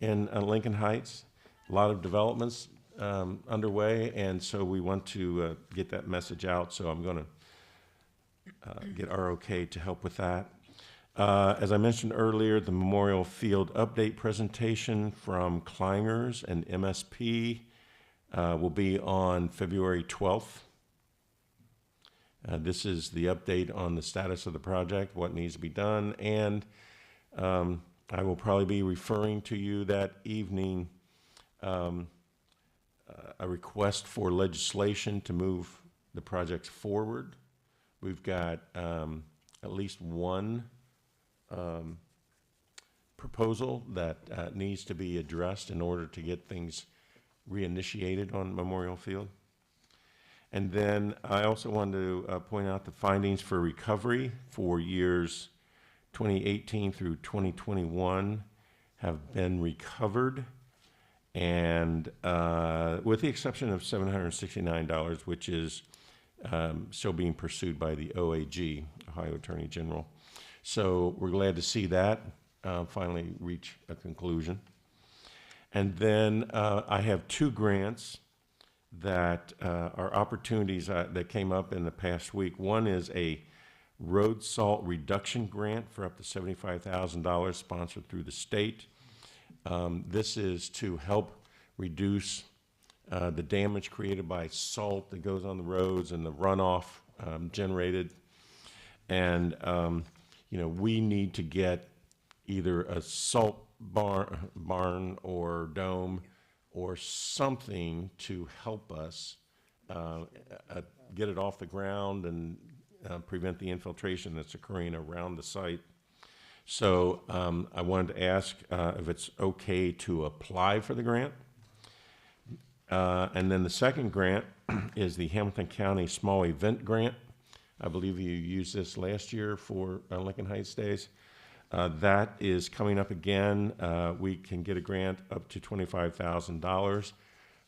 in Lincoln Heights, a lot of developments underway, and so we want to get that message out, so I'm going to get ROK to help with that. As I mentioned earlier, the Memorial Field update presentation from Clangers and MSP will be on February 12th. This is the update on the status of the project, what needs to be done, and I will probably be referring to you that evening a request for legislation to move the project forward. We've got at least one proposal that needs to be addressed in order to get things reinitiated on Memorial Field. And then I also wanted to point out the findings for recovery for years 2018 through 2021 have been recovered, and with the exception of $769, which is still being pursued by the OAG, Ohio Attorney General. So we're glad to see that finally reach a conclusion. And then I have 2 grants that are opportunities that came up in the past week. One is a road salt reduction grant for up to $75,000 sponsored through the state. This is to help reduce the damage created by salt that goes on the roads and the runoff generated. And, you know, we need to get either a salt barn or dome or something to help us get it off the ground and prevent the infiltration that's occurring around the site. So I wanted to ask if it's okay to apply for the grant. And then the second grant is the Hamilton County Small Event Grant. I believe you used this last year for Lincoln Heights Days. That is coming up again. We can get a grant up to $25,000.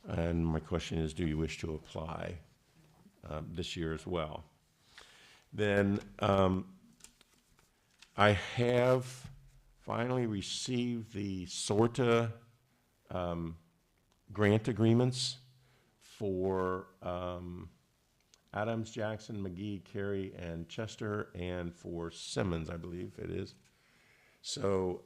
And my question is, do you wish to apply this year as well? Then I have finally received the SORTA grant agreements for Adams, Jackson, McGee, Cary, and Chester, and for Simmons, I believe it is. So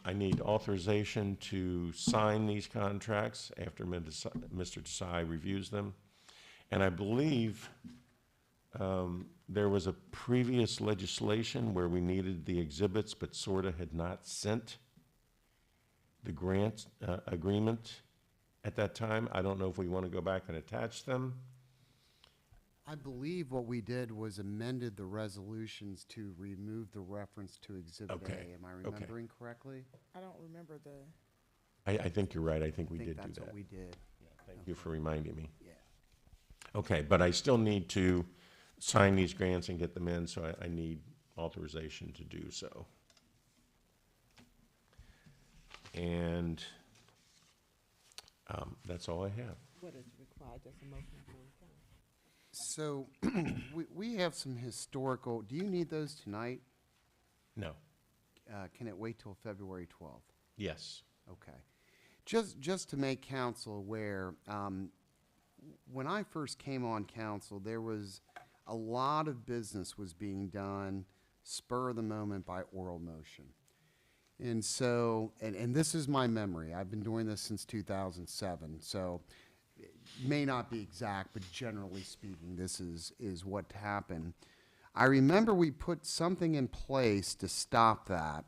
I need authorization to sign these contracts after Mr. Desai reviews them. And I believe there was a previous legislation where we needed the exhibits, but SORTA had not sent the grant agreement at that time. I don't know if we want to go back and attach them. I believe what we did was amended the resolutions to remove the reference to Exhibit Okay. A. Am I remembering correctly? I don't remember the. I think you're right. I think we did do that's that. what we did. Thank you for reminding me. Yeah. Okay, but I still need to sign these grants and get them in, so I need authorization to do so. And that's all I have. What is required, just a motion for return. So we have some historical, do you need those tonight? No. Can it wait till February 12th? Yes. Okay. Just to make council aware, when I first came on council, there was a lot of business was being done spur of the moment by oral motion. And so, and this is my memory. I've been doing this since 2007. So may not be exact, but generally speaking, this is what happened. I remember we put something in place to stop that,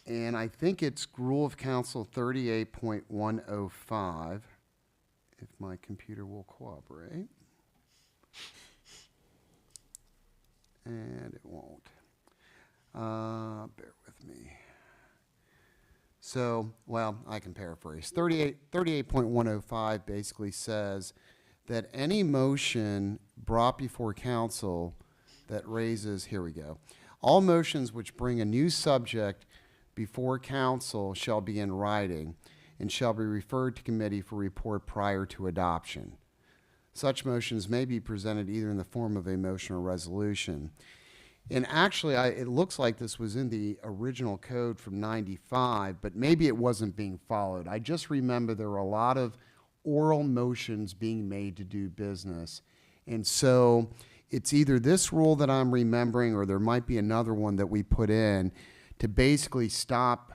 and I think it's Rule of Council 38.105, if my computer will cooperate. And it won't. Bear with me. So, well, I can paraphrase. 38.105 basically says that any motion brought before council that raises, here we go, all motions which bring a new subject before council shall be in writing and shall be referred to committee for report prior to adoption. Such motions may be presented either in the form of a motion or resolution. And actually, it looks like this was in the original code from '95, but maybe it wasn't being followed. I just remember there were a lot of oral motions being made to do business. And so it's either this rule that I'm remembering, or there might be another one that we put in to basically stop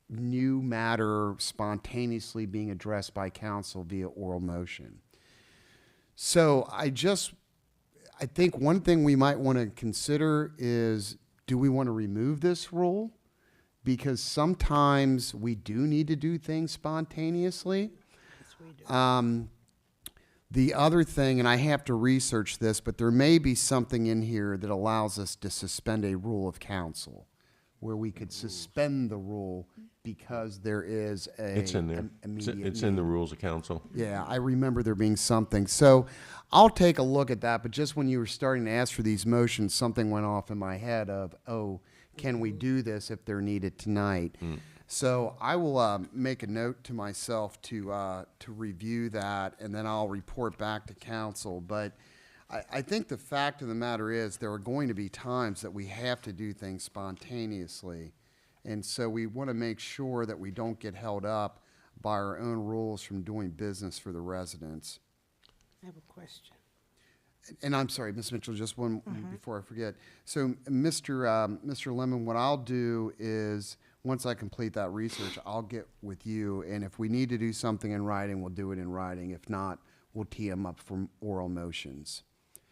new matter spontaneously being addressed by council via oral motion. So I think one thing we might want to consider is, do we want to remove this rule? Because sometimes we do need to do things spontaneously. Yes, we do. The other thing, and I have to research this, but there may be something in here that allows us to suspend a rule of council, where we could suspend the rule because there is a It's in there. immediate It's in the need. rules of council. Yeah, I remember there being something. So I'll take a look at that, but just when you were starting to ask for these motions, something went off in my head of, oh, can we do this if they're needed tonight? So I will make a note to myself to review that, and then I'll report back to council. But I think the fact of the matter is there are going to be times that we have to do things spontaneously. And so we want to make sure that we don't get held up by our own rules from doing business for the residents. I have a question. And I'm sorry, Ms. Mitchell, just one before I forget. So, Mr. Lemon, what I'll do is, once I complete that research, I'll get with you, and if we need to do something in writing, we'll do it in writing. If not, we'll tee them up for oral motions.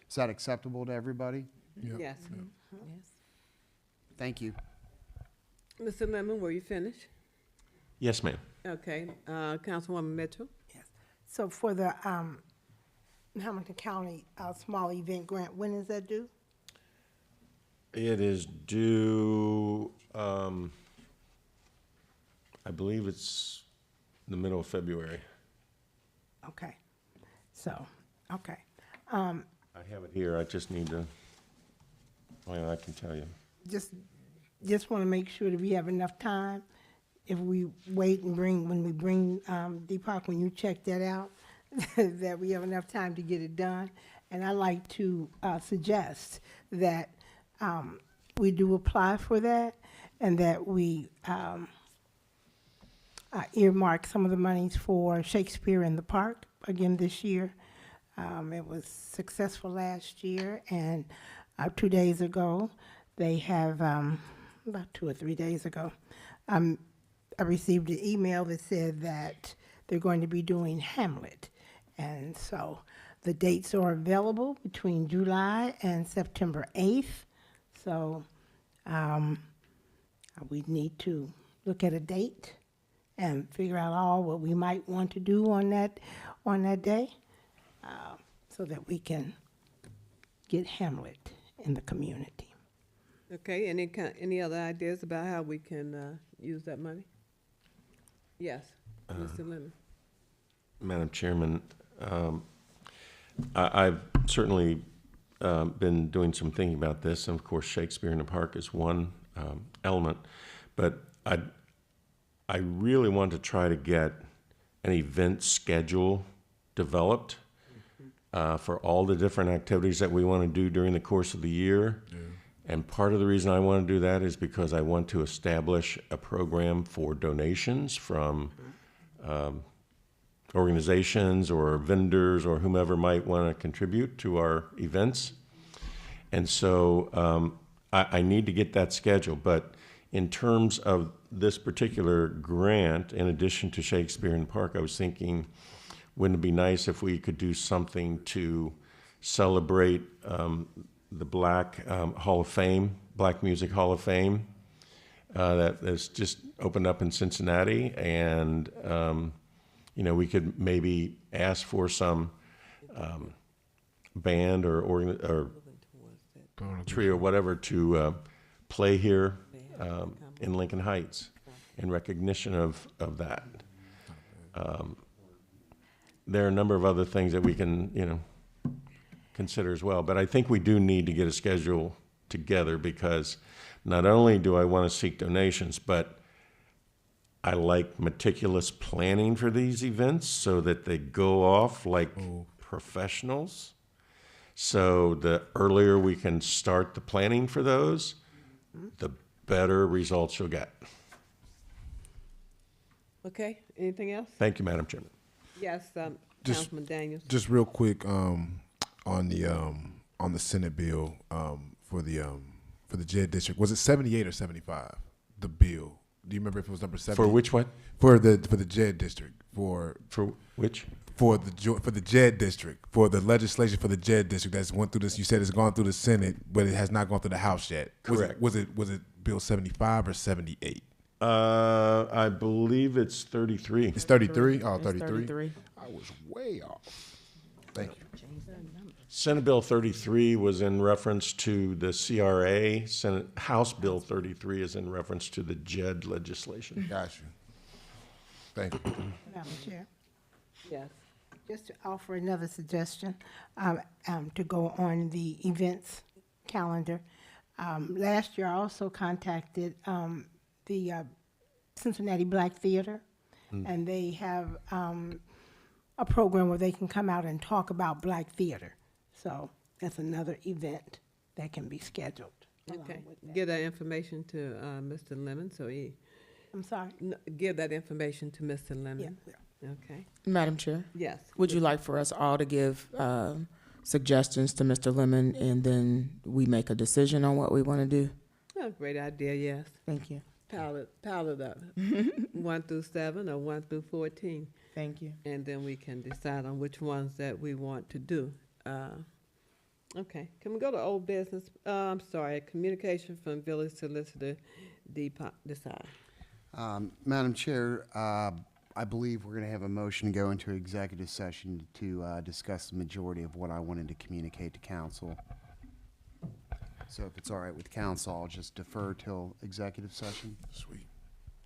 Is that acceptable to everybody? Yes. Thank you. Mr. Lemon, were you finished? Yes, ma'am. Okay, Councilwoman Mitchell? So for the Hamilton County Small Event Grant, when is that due? It is due, I believe it's the middle of February. Okay. So, okay. I have it here, I just need to, well, I can tell you. Just want to make sure that we have enough time. If we wait and when we bring Deepak, when you check that out, that we have enough time to get it done. And I'd like to suggest that we do apply for that, and that we earmark some of the monies for Shakespeare in the Park again this year. It was successful last year, and 2 days ago, they have, about 2 or 3 days ago, I received an email that said that they're going to be doing Hamlet. And so the dates are available between July and September 8th. So we need to look at a date and figure out all what we might want to do on that day, so that we can get Hamlet in the community. Okay, any other ideas about how we can use that money? Yes, Mr. Lemon. Madam Chairman, I've certainly been doing some thinking about this, and of course Shakespeare in the Park is one element, but I really want to try to get an event schedule developed for all the different activities that we want to do during the course of the year. Yeah. And part of the reason I want to do that is because I want to establish a program for donations from organizations or vendors or whomever might want to contribute to our events. And so I need to get that schedule. But in terms of this particular grant, in addition to Shakespeare in the Park, I was thinking wouldn't it be nice if we could do something to celebrate the Black Hall of Fame, Black Music Hall of Fame, that's just opened up in Cincinnati, and we could maybe ask for some band or trio or whatever to play here in Lincoln Heights in recognition of that. There are a number of other things that we can, consider as well. But I think we do need to get a schedule together, because not only do I want to seek donations, but I like meticulous planning for these events so that they go off like professionals. So the earlier we can start the planning for those, the better results you'll get. Okay, anything else? Thank you, Madam Chairman. Yes, Councilman Daniels. Just real quick, on the Senate bill, for the JED district, was it 78 or 75? The bill. Do you remember if it was number 70? For which one? For the JED district. For which? For the JED district. For the legislation for the JED district that's went through this. You said it's gone through the Senate, but it has not gone through the House yet. Correct. Was it Bill 75 or 78? I believe it's 33. It's 33? Oh, It's 33? I was way off. Thank you. Senate Bill 33 was in reference to the CRA. House Bill 33 is in reference to the JED legislation. Got you. Thank you. Madam Chair, Yes. just to offer another suggestion, to go on the events calendar. Last year, I also contacted the Cincinnati Black Theater, and they have a program where they can come out and talk about Black theater. So that's another event that can be scheduled. Okay, give that information to Mr. Lemon, so he, I'm sorry? give that information to Mr. Lemon. Okay, Madam Chair, yes. would you like for us all to give suggestions to Mr. Lemon, and then we make a decision on what we want to do? Oh, great idea, yes. Thank you. Pile it up, 1 through 7 or 1 through 14. Thank you. And then we can decide on which ones that we want to do. Okay, can we go to old business? I'm sorry, communication from village solicitor, decide. Madam Chair, I believe we're going to have a motion to go into executive session to discuss the majority of what I wanted to communicate to council. So if it's all right with council, I'll just defer till executive session. Sweet.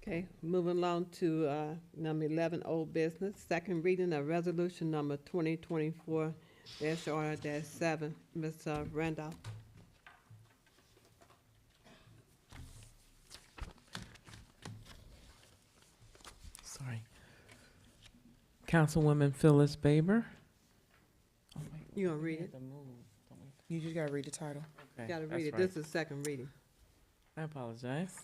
Okay, moving along to number 11, old business. Second reading of resolution number 2024-R-7. Ms. Randolph. Sorry. Councilwoman Phyllis Baber. You gonna read it? You just gotta read the title. Okay, Gotta that's read it. right. This is second reading. I apologize.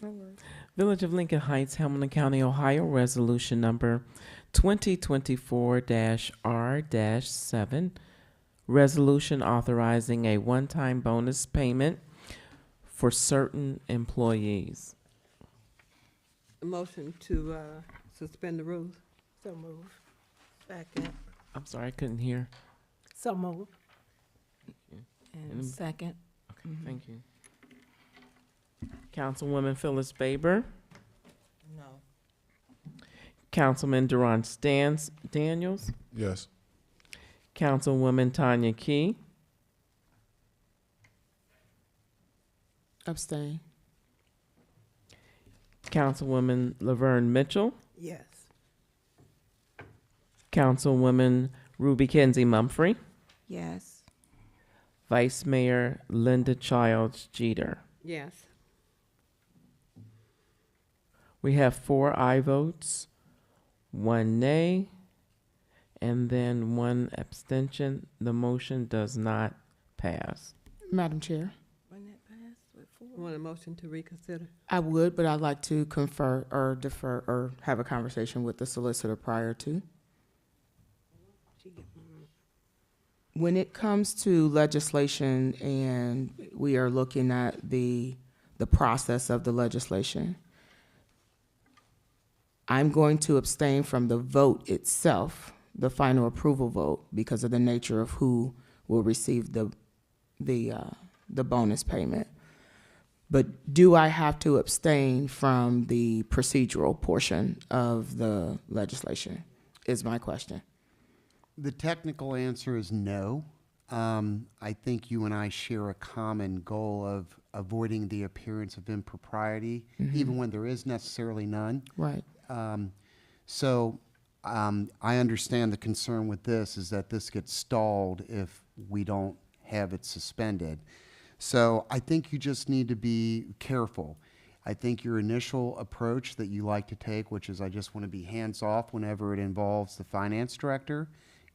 Village of Lincoln Heights, Hamilton County, Ohio, resolution number 2024-R-7. Resolution authorizing a one-time bonus payment for certain employees. A motion to suspend the rules. So move. Second. I'm sorry, I couldn't hear. So move. And second. Okay, thank you. Councilwoman Phyllis Baber. No. Councilman Durant Daniels. Yes. Councilwoman Tanya Key. Abstain. Councilwoman Laverne Mitchell. Yes. Councilwoman Ruby Kenzie Mumphrey. Yes. Vice Mayor Linda Childs Jeter. Yes. We have 4 aye votes, 1 nay, and then 1 abstention. The motion does not pass. Madam Chair, Wasn't that passed with 4? Want a motion to reconsider? I would, but I'd like to confer or defer or have a conversation with the solicitor prior to. When it comes to legislation and we are looking at the process of the legislation, I'm going to abstain from the vote itself the final approval vote because of the nature of who will receive the bonus payment. But do I have to abstain from the procedural portion of the legislation, is my question. The technical answer is no. I think you and I share a common goal of avoiding the appearance of impropriety, even when there is necessarily none. Right. I understand the concern with this is that this gets stalled if we don't have it suspended. So I think you just need to be careful. I think your initial approach that you like to take, which is I just want to be hands-off whenever it involves the finance director,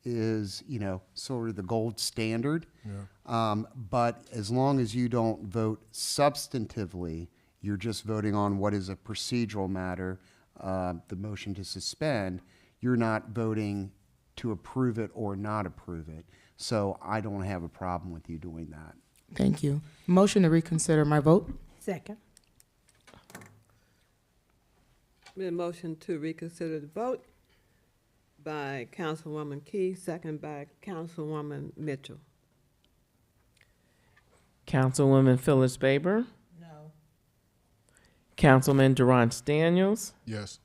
is, you know, sort of the gold standard. Yeah. But as long as you don't vote substantively, you're just voting on what is a procedural matter, the motion to suspend, you're not voting to approve it or not approve it. So I don't have a problem with you doing that. Thank you. Motion to reconsider my vote? Second. Been a motion to reconsider the vote by Councilwoman Key, second by Councilwoman Mitchell. Councilwoman Phyllis Baber, No. Councilman Durance Daniels, Yes.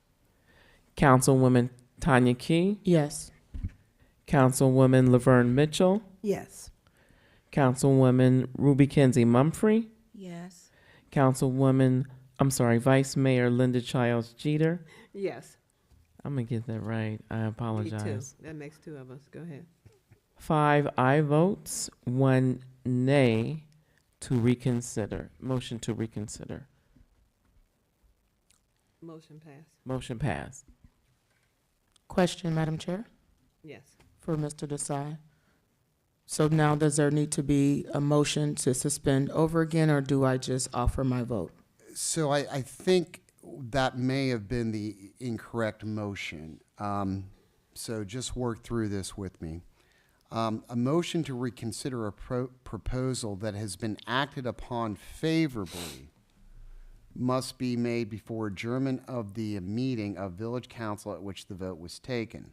Councilwoman Tanya Key, Yes. Councilwoman Laverne Mitchell, Yes. Councilwoman Ruby Kenzie Mumphrey, Yes. Vice Mayor Linda Childs Jeter. Yes, I'm gonna get that right. I me too. apologize. That makes two of us. Go ahead. 5 aye votes, 1 nay to reconsider. Motion to reconsider. Motion passed. Motion passed. Question, Madam Chair, Yes. for Mr. Desai. So now does there need to be a motion to suspend over again, or do I just offer my vote? So I think that may have been the incorrect motion. So just work through this with me. A motion to reconsider a proposal that has been acted upon favorably must be made before adjournment of the meeting of village council at which the vote was taken.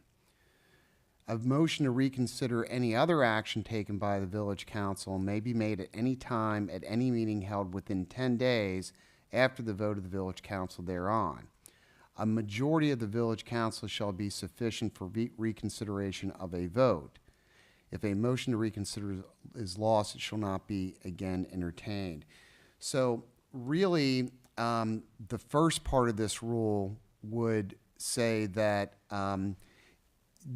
A motion to reconsider any other action taken by the village council may be made at any time at any meeting held within 10 days after the vote of the village council thereon. A majority of the village council shall be sufficient for reconsideration of a vote. If a motion to reconsider is lost, it shall not be again entertained. So really, the first part of this rule would say that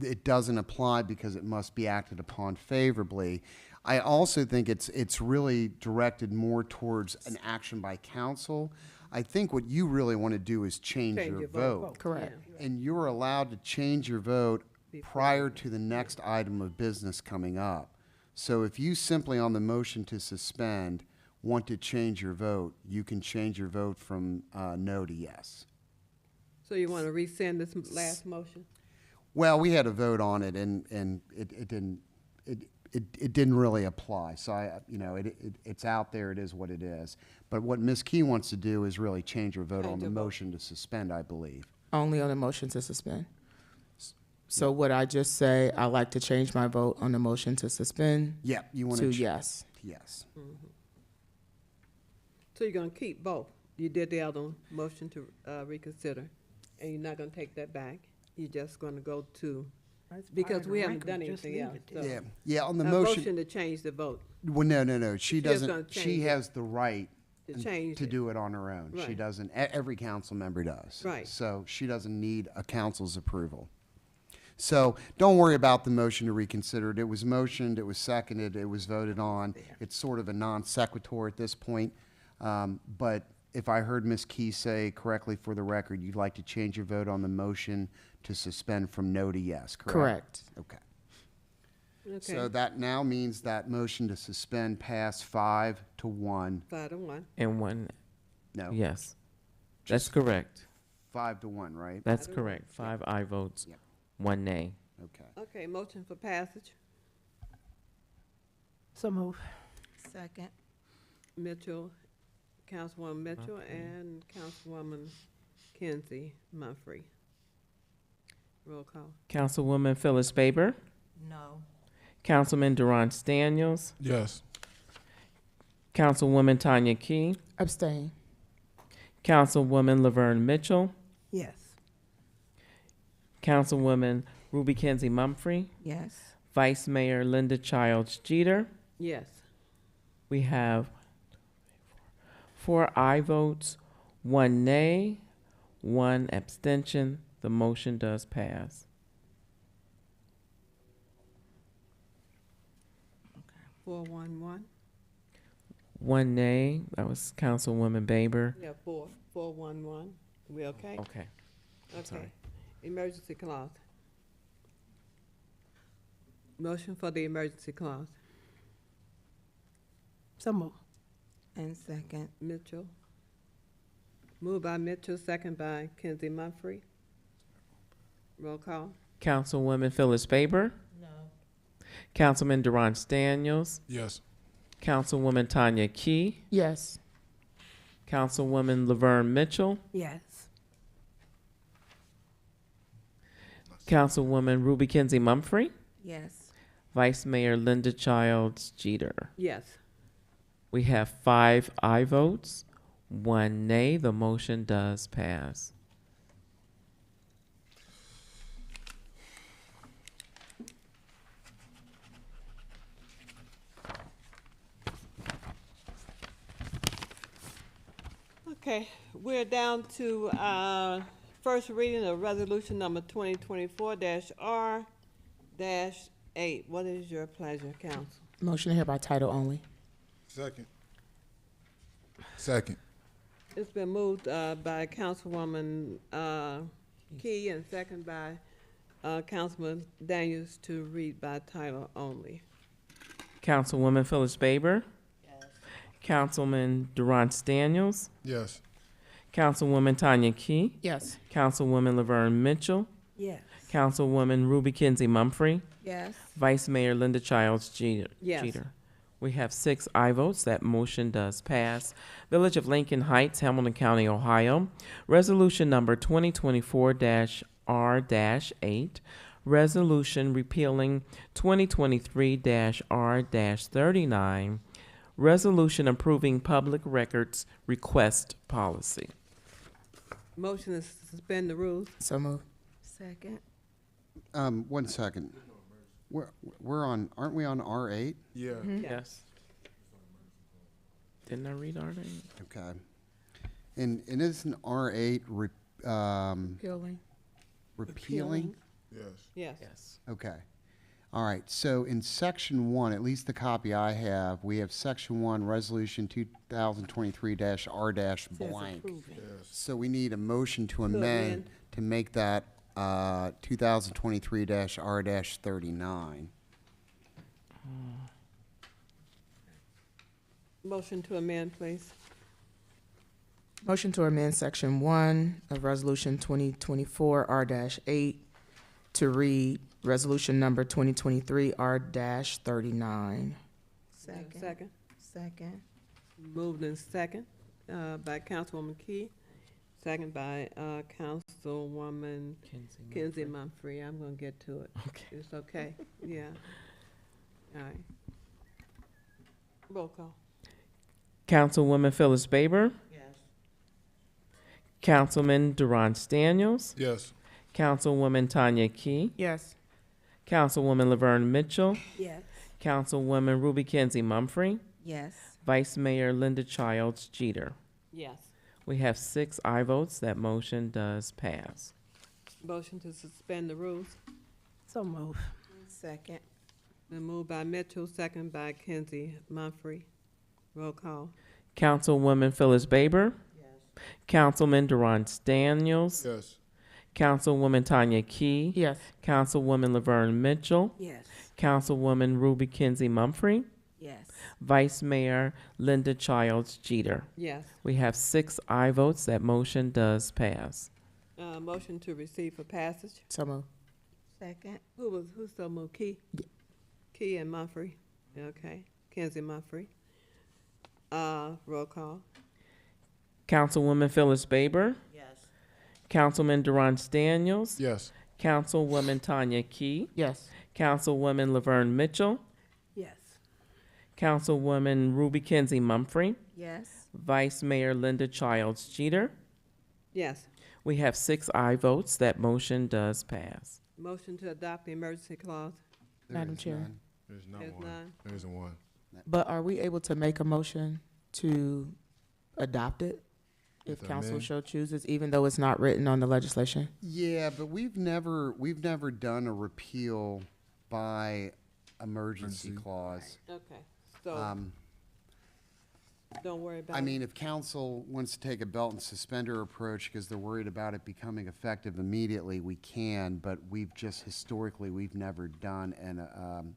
it doesn't apply because it must be acted upon favorably. I also think it's really directed more towards an action by council. I think what you really want to do is change your vote. Correct. Yeah. And you're allowed to change your vote Before prior to the next item of business coming up. So if you simply on the motion to suspend want to change your vote, you can change your vote from no to yes. So you want to rescind this last motion? Well, we had a vote on it, and it didn't really apply. So it's out there. It is what it is. But what Ms. Key wants to do is really change her vote on the motion to suspend, I believe. Only on the motion to suspend. So would I just say I'd like to change my vote on the motion to suspend Yeah, you want to to yes? Yes. So you're going to keep both. You did the other one, motion to reconsider, and you're not going to take that back. You're just going to go to, because we haven't done anything else. So Yeah. On the a motion. to change the vote. Well, no. She She is gonna doesn't. She change it. has the right To change to it. do it on her own. She Right. doesn't. Every council member does. Right. So she doesn't need a council's approval. So don't worry about the motion to reconsider it. It was motioned, it was seconded, it was voted on. It's sort of a non sequitur at this point. But if I heard Ms. Key say correctly for the record, you'd like to change your vote on the motion to suspend from no to yes, correct? Okay. Okay. So that now means that motion to suspend passed 5-1. 5-1. And 1, No, yes. That's correct. 5-1, right? That's correct. 5 aye votes, Yep. 1 nay. Okay. Okay, motion for passage. So move. Second. Mitchell, Councilwoman Mitchell, and Councilwoman Kenzie Mumphrey. Roll call. Councilwoman Phyllis Baber, No. Councilman Durant Daniels, Yes. Councilwoman Tanya Key, Abstain. Councilwoman Laverne Mitchell, Yes. Councilwoman Ruby Kenzie Mumfree, Yes. Vice Mayor Linda Childs Jeter. Yes. We have 4 aye votes, 1 nay, 1 abstention. The motion does pass. 411. 1 nay, that was Councilwoman Baber. Yeah, 411. We okay? Okay. Okay. sorry. Emergency clause. Motion for the emergency clause. So move. And second. Mitchell. Moved by Mitchell, second by Kenzie Mumfree. Roll call. Councilwoman Phyllis Baber, No. Councilman Durant Daniels, Yes. Councilwoman Tanya Key, Yes. Councilwoman Laverne Mitchell, Yes. Councilwoman Ruby Kenzie Mumfree, Yes. Vice Mayor Linda Childs Jeter. Yes. We have 5 aye votes, 1 nay. The motion does pass. Okay, we're down to first reading of resolution number 2024-R-8. What is your pleasure, council? Motion to hear by title only. Second. Second. It's been moved by Councilwoman Key and second by Councilman Daniels to read by title only. Councilwoman Phyllis Baber, Yes. Councilman Durant Daniels, Yes. Councilwoman Tanya Key, Yes. Councilwoman Laverne Mitchell, Yes. Councilwoman Ruby Kenzie Mumfree, Yes. Vice Mayor Linda Childs Jeter. Yes. Jeter. We have 6 aye votes. That motion does pass. Village of Lincoln Heights, Hamilton County, Ohio. Resolution number 2024-R-8. Resolution repealing 2023-R-39. Resolution approving public records request policy. Motion is to suspend the rules. So move. Second. 1 second. We're on, aren't we on R8? Yeah. Yes. Didn't I read R8? Okay. And isn't R8 Peeling. repealing? Yes. Yes. Yes. Okay. All right. So in section 1, at least the copy I have, we have section 1, resolution 2023-R-blank. So we need a motion to amend to make that 2023-R-39. Motion to amend, please. Motion to amend section 1 of resolution 2024-R-8 to read resolution number 2023-R-39. Second. Second. Moved in second by Councilwoman Key, second by Councilwoman Kenzie Mumfree. I'm gonna get to it. Okay. It's okay, yeah. All right. Roll call. Councilwoman Phyllis Baber, Yes. Councilman Durant Daniels, Yes. Councilwoman Tanya Key, Yes. Councilwoman Laverne Mitchell, Yes. Councilwoman Ruby Kenzie Mumfree, Yes. Vice Mayor Linda Childs Jeter. Yes. We have 6 aye votes. That motion does pass. Motion to suspend the rules. So move. Second. Been moved by Mitchell, second by Kenzie Mumfree. Roll call. Councilwoman Phyllis Baber, Yes. Councilman Durant Daniels, Yes. Councilwoman Tanya Key, Yes. Councilwoman Laverne Mitchell, Yes. Councilwoman Ruby Kenzie Mumfree, Yes. Vice Mayor Linda Childs Jeter. Yes. We have 6 aye votes. That motion does pass. Motion to receive for passage. So move. Second. Who so moved? Key? Key and Mumfree. Okay. Kenzie Mumfree. Roll call. Councilwoman Phyllis Baber, Yes. Councilman Durant Daniels, Yes. Councilwoman Tanya Key, Yes. Councilwoman Laverne Mitchell, Yes. Councilwoman Ruby Kenzie Mumfree, Yes. Vice Mayor Linda Childs Jeter. Yes. We have 6 aye votes. That motion does pass. Motion to adopt the emergency clause. There Madam is Chair. none. There's not There's one. none. There isn't one. But are we able to make a motion to adopt it if With council amend? so chooses, even though it's not written on the legislation? Yeah, but we've never done a repeal by emergency Emergency. clause. Okay, so Um, don't worry about it. I mean, if council wants to take a belt and suspender approach because they're worried about it becoming effective immediately, we can, but historically, we've never done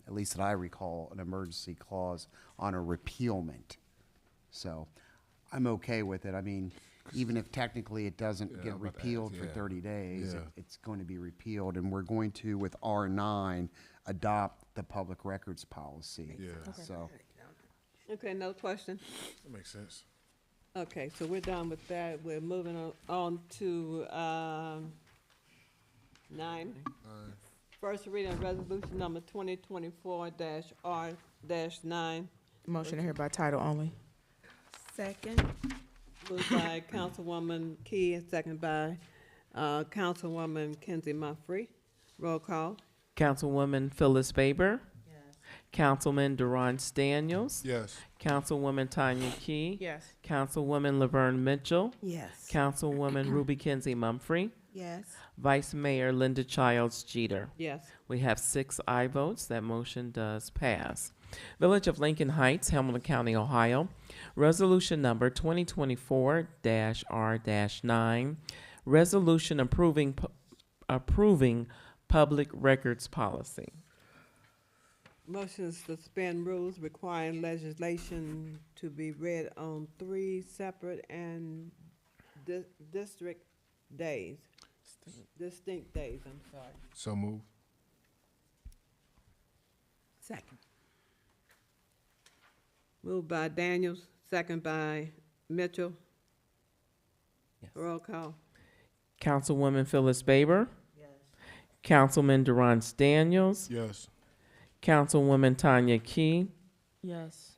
at least that I recall, an emergency clause on a repealment. So I'm okay with it. I mean, even if technically it doesn't Yeah, get I'm about to ask, repealed for yeah. 30 days, Yeah. it's going to be repealed, and we're going to, with R9, adopt the public records policy. Yeah. So. Okay, no question. That makes sense. Okay, so we're done with that. We're moving on to 9. First reading of resolution number 2024-R-9. Motion to hear by title only. Second. Moved by Councilwoman Key and second by Councilwoman Kenzie Mumfree. Roll call. Councilwoman Phyllis Faber. Councilman Durant Daniels. Yes. Councilwoman Tanya Key. Yes. Councilwoman Laverne Mitchell. Yes. Councilwoman Ruby Kenzie Mumfree. Yes. Vice Mayor Linda Childs Jeter. Yes. We have 6 aye votes. That motion does pass. Village of Lincoln Heights, Hamilton County, Ohio. Resolution number 2024-R-9. Resolution approving public records policy. Motion to suspend rules requiring legislation to be read on 3 separate and distinct days. Distinct days, I'm sorry. So move. Second. Moved by Daniels, second by Mitchell. Roll call. Councilwoman Phyllis Faber. Councilman Durant Daniels. Yes. Councilwoman Tanya Key. Yes.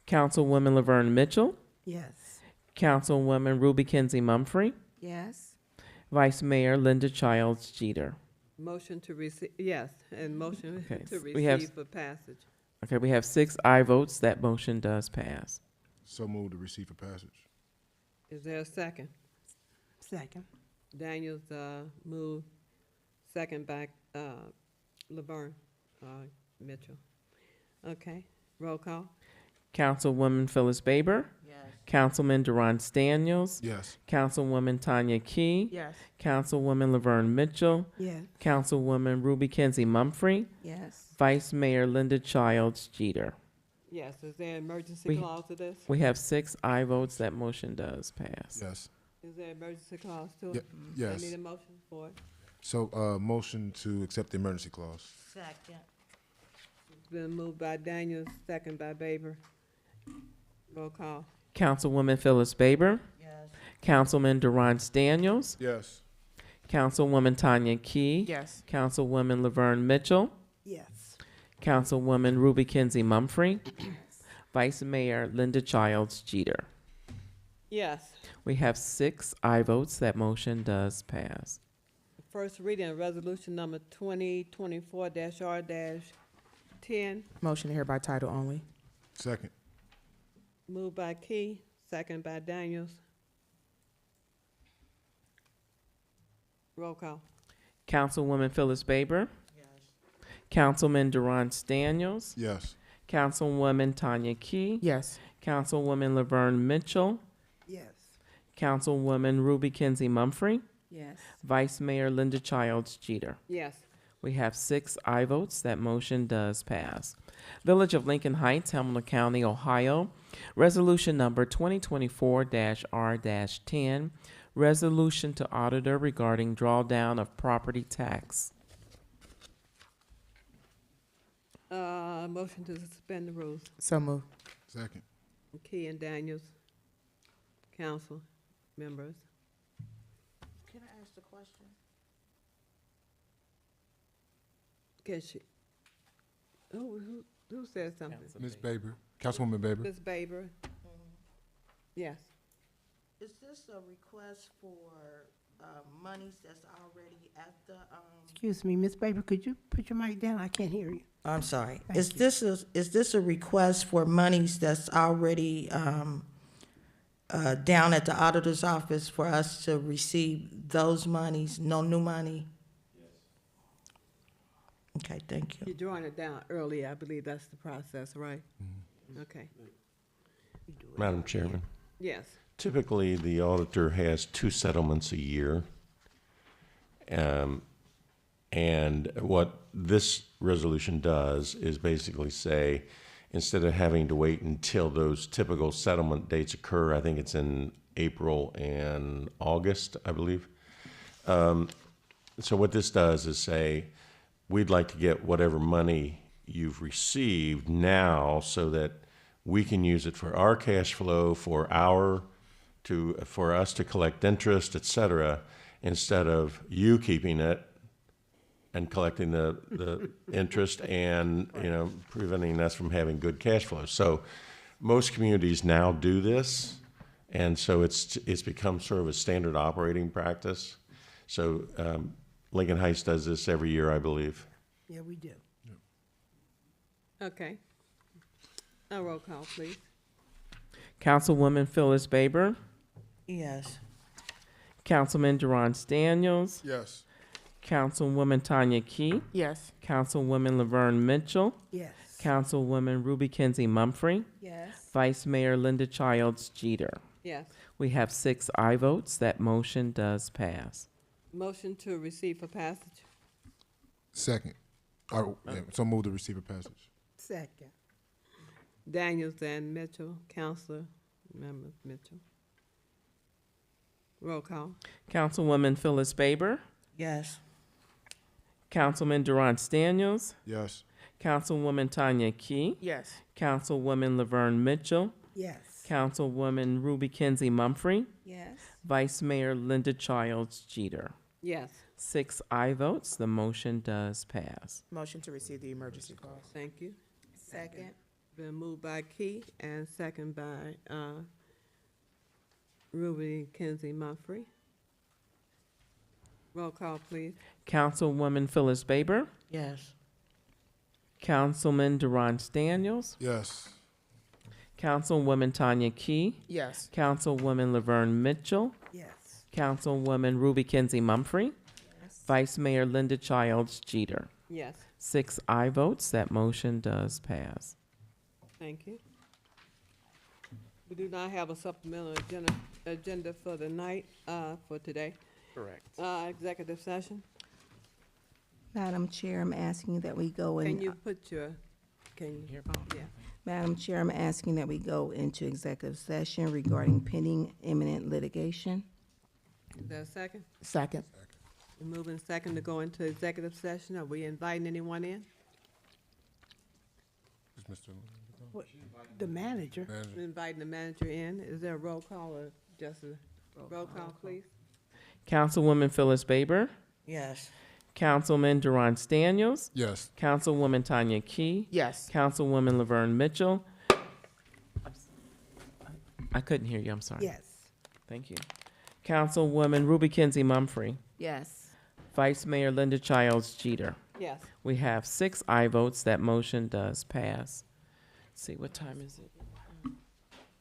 Councilwoman Laverne Mitchell. Yes. Councilwoman Ruby Kenzie Mumfree. Yes. Vice Mayor Linda Childs Jeter. Motion to receive, yes, and motion Okay, to we have- receive for passage. Okay, we have 6 aye votes. That motion does pass. So move to receive for passage. Is there a second? Second. Daniels, moved, second by, Laverne, Mitchell. Okay, roll call. Councilwoman Phyllis Faber. Councilman Durant Daniels. Yes. Councilwoman Tanya Key. Yes. Councilwoman Laverne Mitchell. Yes. Councilwoman Ruby Kenzie Mumfree. Yes. Vice Mayor Linda Childs Jeter. Yes, is there an emergency We- clause to this? We have 6 aye votes. That motion does pass. Yes. Is there an emergency clause to Ye- it? yes. I need a motion for it. So, motion to accept the emergency clause. Second. It's been moved by Daniels, second by Baber. Roll call. Councilwoman Phyllis Faber. Councilman Durant Daniels. Yes. Councilwoman Tanya Key. Yes. Councilwoman Laverne Mitchell. Yes. Councilwoman Ruby Kenzie Mumfree. Vice Mayor Linda Childs Jeter. Yes. We have 6 aye votes. That motion does pass. First reading of resolution number 2024-R-10. Motion to hear by title only. Second. Moved by Key, second by Daniels. Roll call. Councilwoman Phyllis Faber. Councilman Durant Daniels. Yes. Councilwoman Tanya Key. Yes. Councilwoman Laverne Mitchell. Yes. Councilwoman Ruby Kenzie Mumfree. Yes. Vice Mayor Linda Childs Jeter. Yes. We have 6 aye votes. That motion does pass. Village of Lincoln Heights, Hamilton County, Ohio. Resolution number 2024-R-10. Resolution to auditor regarding drawdown of property tax. Motion to suspend the rules. So move. Second. Key and Daniels. Council members. Can I ask the question? Can she? Who said something? Ms. Baber, Councilwoman Baber. Ms. Baber? Yes. Is this a request for monies that's already at the? Excuse me, Ms. Baber, could you put your mic down? I can't hear you. I'm sorry. Thank Is you. this a request for monies that's already down at the auditor's office for us to receive those monies? No new money? Okay, thank you. You're drawing it down early. I believe that's the process, right? Okay. Madam Chairman, Yes. typically the auditor has 2 settlements a year. And what this resolution does is basically say, instead of having to wait until those typical settlement dates occur, I think it's in April and August, I believe. So what this does is say, we'd like to get whatever money you've received now so that we can use it for our cash flow, for us to collect interest, et cetera, instead of you keeping it and collecting the interest and, preventing us from having good cash flow. So most communities now do this, and so it's become sort of a standard operating practice. So Lincoln Heights does this every year, I believe. Yeah, we do. Okay. A roll call, please. Councilwoman Phyllis Baber, Yes. Councilman Durant Daniels, Yes. Councilwoman Tanya Key, Yes. Councilwoman Laverne Mitchell, Yes. Councilwoman Ruby Kinsey Mumphrey, Yes. Vice Mayor Linda Childs Jeter. Yes. We have 6 aye votes. That motion does pass. Motion to receive for passage. Second. So move to receive a passage. Second. Daniels and Mitchell, Counselor Members Mitchell. Roll call. Councilwoman Phyllis Baber, Yes. Councilman Durant Daniels, Yes. Councilwoman Tanya Key, Yes. Councilwoman Laverne Mitchell, Yes. Councilwoman Ruby Kinsey Mumphrey, Yes. Vice Mayor Linda Childs Jeter. Yes. 6 aye votes. The motion does pass. Motion to receive the emergency clause. Thank you. Second. Been moved by Key and second by Ruby Kinsey Mumphrey. Roll call, please. Councilwoman Phyllis Baber, Yes. Councilman Durant Daniels, Yes. Councilwoman Tanya Key, Yes. Councilwoman Laverne Mitchell, Yes. Councilwoman Ruby Kinsey Mumphrey, Vice Mayor Linda Childs Jeter. Yes. 6 aye votes. That motion does pass. Thank you. We do not have a supplemental agenda for the night, for today. Correct. Executive session. Madam Chair, I'm asking that we go in. Can you put your, yeah. Madam Chair, I'm asking that we go into executive session regarding pending imminent litigation. Is there a second? Second. We're moving second to go into executive session. Are we inviting anyone in? Is Mr. What, the manager? We're inviting the manager in. Is there a roll call or just a roll call, please? Councilwoman Phyllis Baber, Yes. Councilman Durant Daniels, Yes. Councilwoman Tanya Key, Yes. Councilwoman Laverne Mitchell. I couldn't hear you, I'm sorry. Yes. Thank you. Councilwoman Ruby Kinsey Mumphrey, Yes. Vice Mayor Linda Childs Jeter. Yes. We have 6 aye votes. That motion does pass. Let's see, what time is it?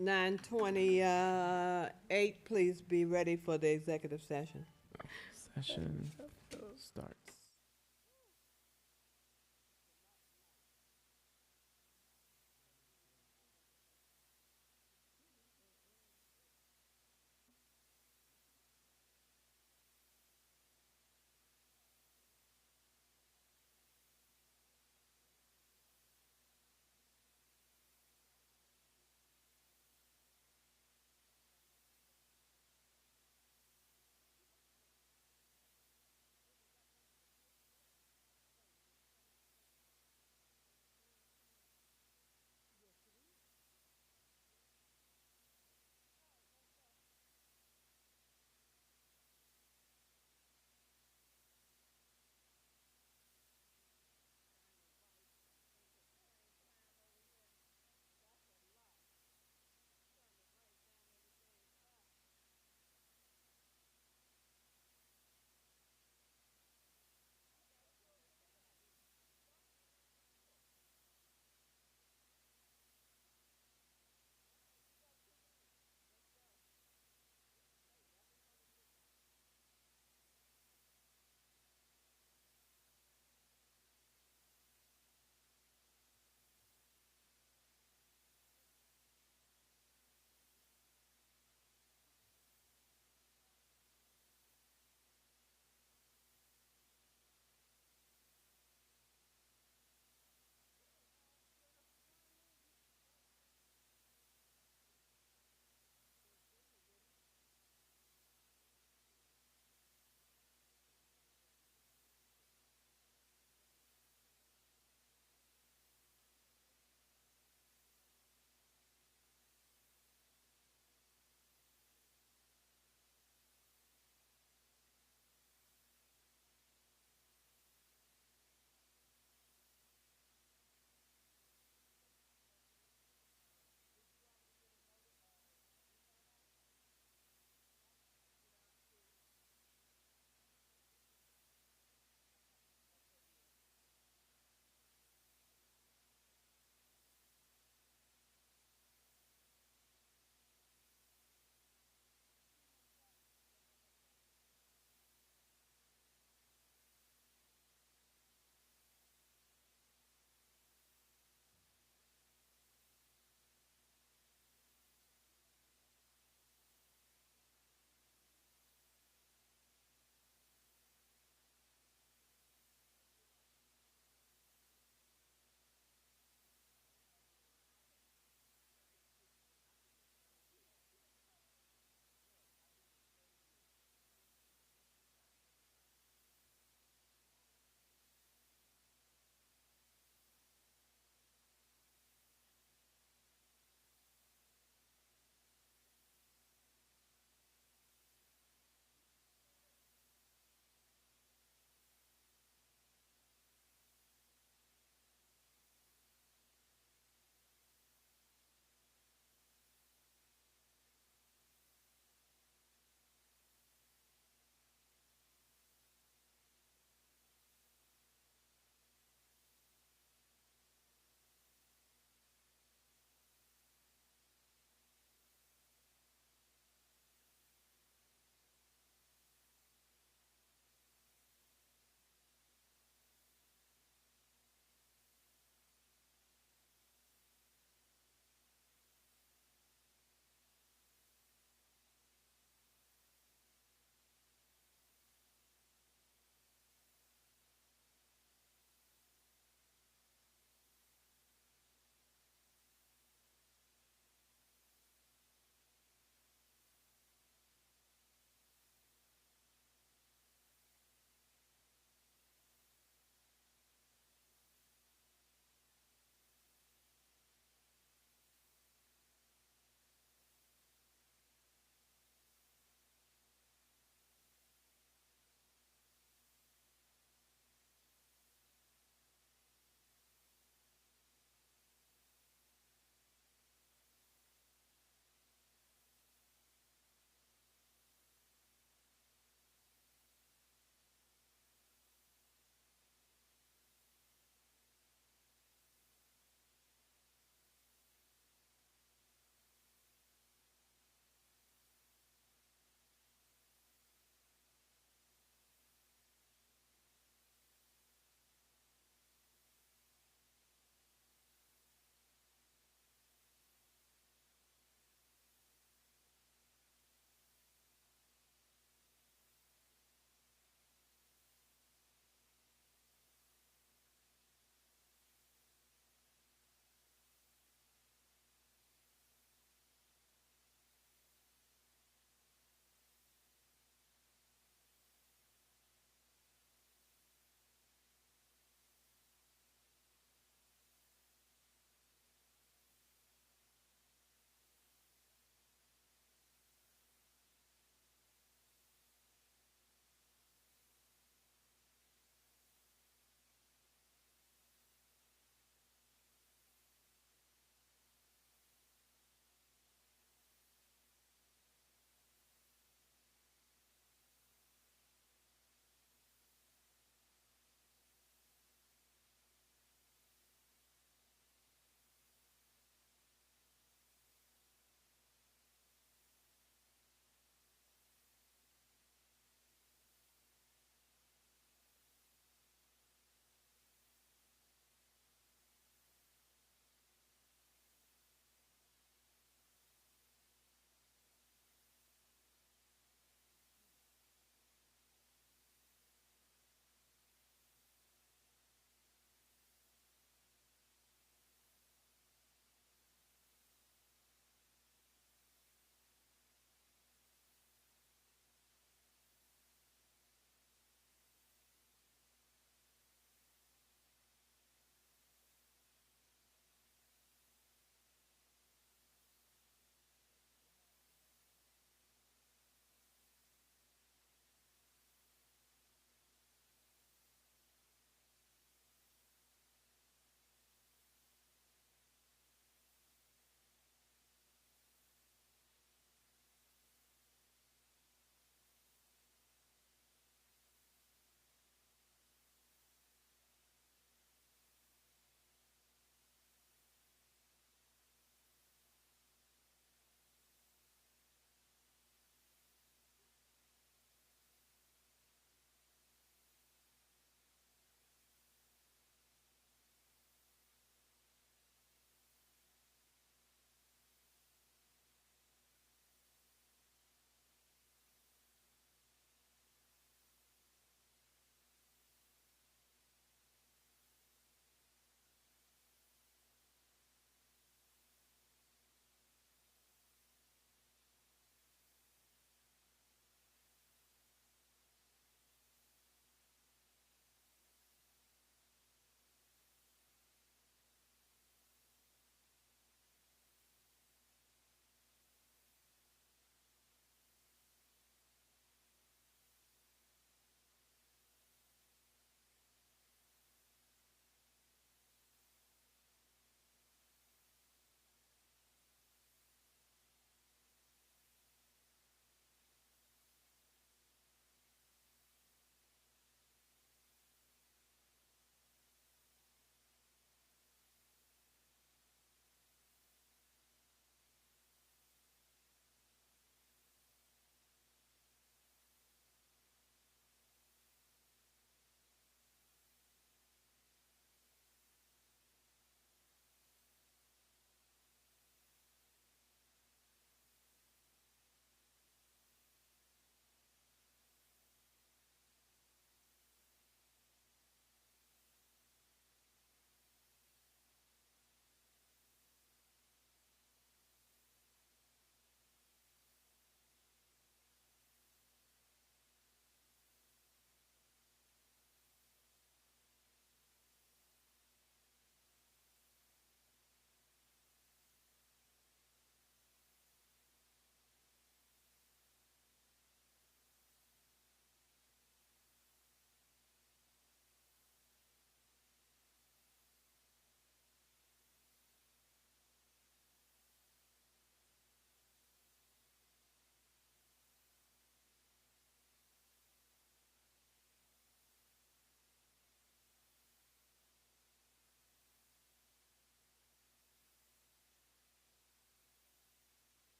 9:28, please be ready for the executive session. Session starts.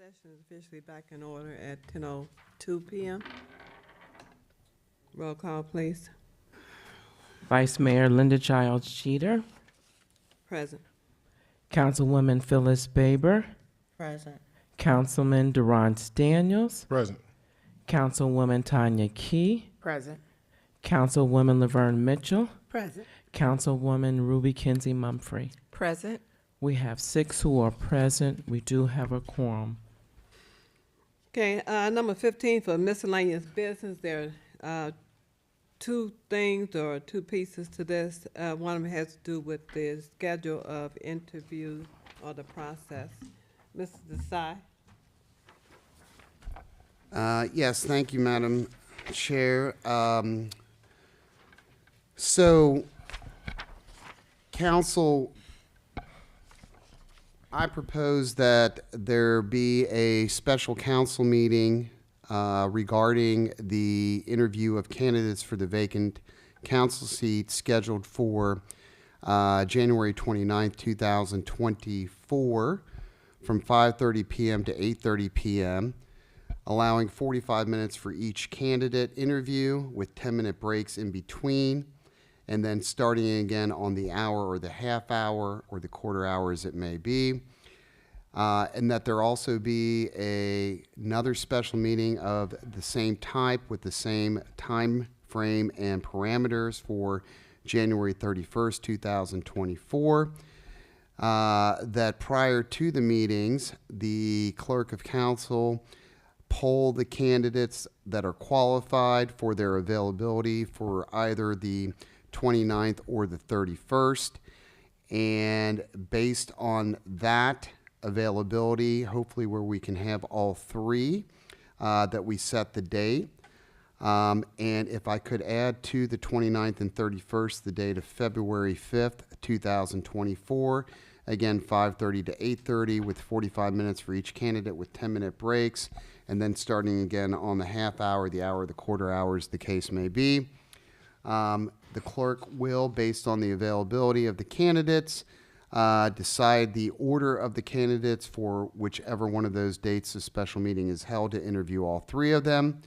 Session is officially back in order at 10:02 p.m. Roll call, please. Vice Mayor Linda Childs Jeter, Present. Councilwoman Phyllis Baber, Present. Councilman Durant Daniels, Present. Councilwoman Tanya Key, Present. Councilwoman Laverne Mitchell, Present. Councilwoman Ruby Kinsey Mumfree. Present. We have 6 who are present. We do have a quorum. Okay, number 15 for miscellaneous business. There are two things or two pieces to this. One of them has to do with the schedule of interview or the process. Mr. Desai? Yes, thank you, Madam Chair. So, Council, I propose that there be a special council meeting regarding the interview of candidates for the vacant council seat scheduled for January 29th, 2024, from 5:30 p.m. to 8:30 p.m., allowing 45 minutes for each candidate interview with 10-minute breaks in between, and then starting again on the hour or the half hour or the quarter hour as it may be. And that there also be another special meeting of the same type with the same time frame and parameters for January 31st, 2024. That prior to the meetings, the clerk of council poll the candidates that are qualified for their availability for either the 29th or the 31st. And based on that availability, hopefully where we can have all three, that we set the date. And if I could add to the 29th and 31st, the date of February 5th, 2024, again, 5:30 to 8:30 with 45 minutes for each candidate with 10-minute breaks, and then starting again on the half hour, the hour, the quarter hours, the case may be. The clerk will, based on the availability of the candidates, decide the order of the candidates for whichever one of those dates the special meeting is held to interview all three of them.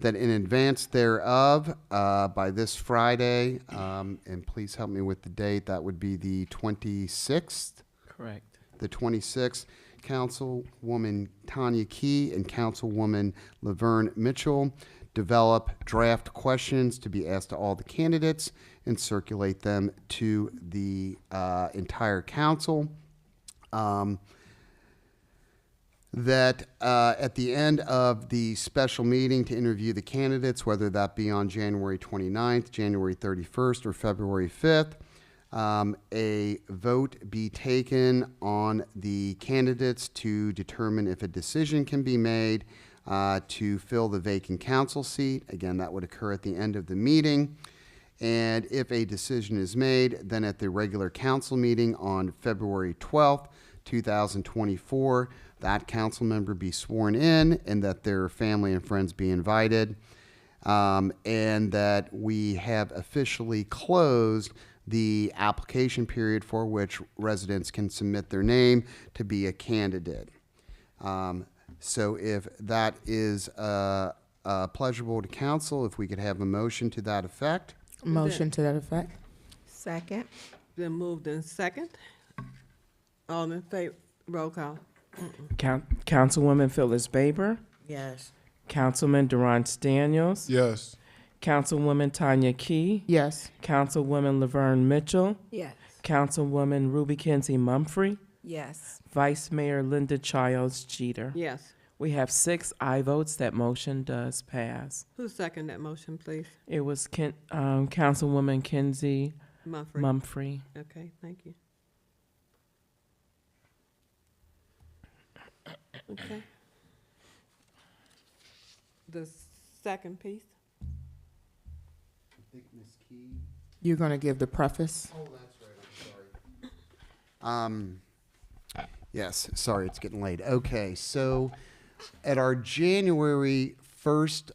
That in advance thereof, by this Friday, and please help me with the date, that would be the 26th. Correct. The 26th, Councilwoman Tanya Key and Councilwoman Laverne Mitchell develop draft questions to be asked to all the candidates and circulate them to the entire council. That at the end of the special meeting to interview the candidates, whether that be on January 29th, January 31st, or February 5th, a vote be taken on the candidates to determine if a decision can be made to fill the vacant council seat. Again, that would occur at the end of the meeting. And if a decision is made, then at the regular council meeting on February 12th, 2024, that council member be sworn in and that their family and friends be invited, and that we have officially closed the application period for which residents can submit their name to be a candidate. So if that is pleasurable to council, if we could have a motion to that effect. Motion to that effect. Second. Been moved in second. All in favor, roll call. Councilwoman Phyllis Baber, Yes. Councilman Durant Daniels, Yes. Councilwoman Tanya Key, Yes. Councilwoman Laverne Mitchell, Yes. Councilwoman Ruby Kinsey Mumfree, Yes. Vice Mayor Linda Childs Jeter. Yes. We have 6 aye votes. That motion does pass. Who second that motion, please? It was Councilwoman Kinsey Mumfree. Mumfree. Okay, thank you. Okay. The second piece? I think Ms. Key. You're going to give the preface? Oh, that's right, I'm sorry. Yes, sorry, it's getting late. Okay, so at our January 1st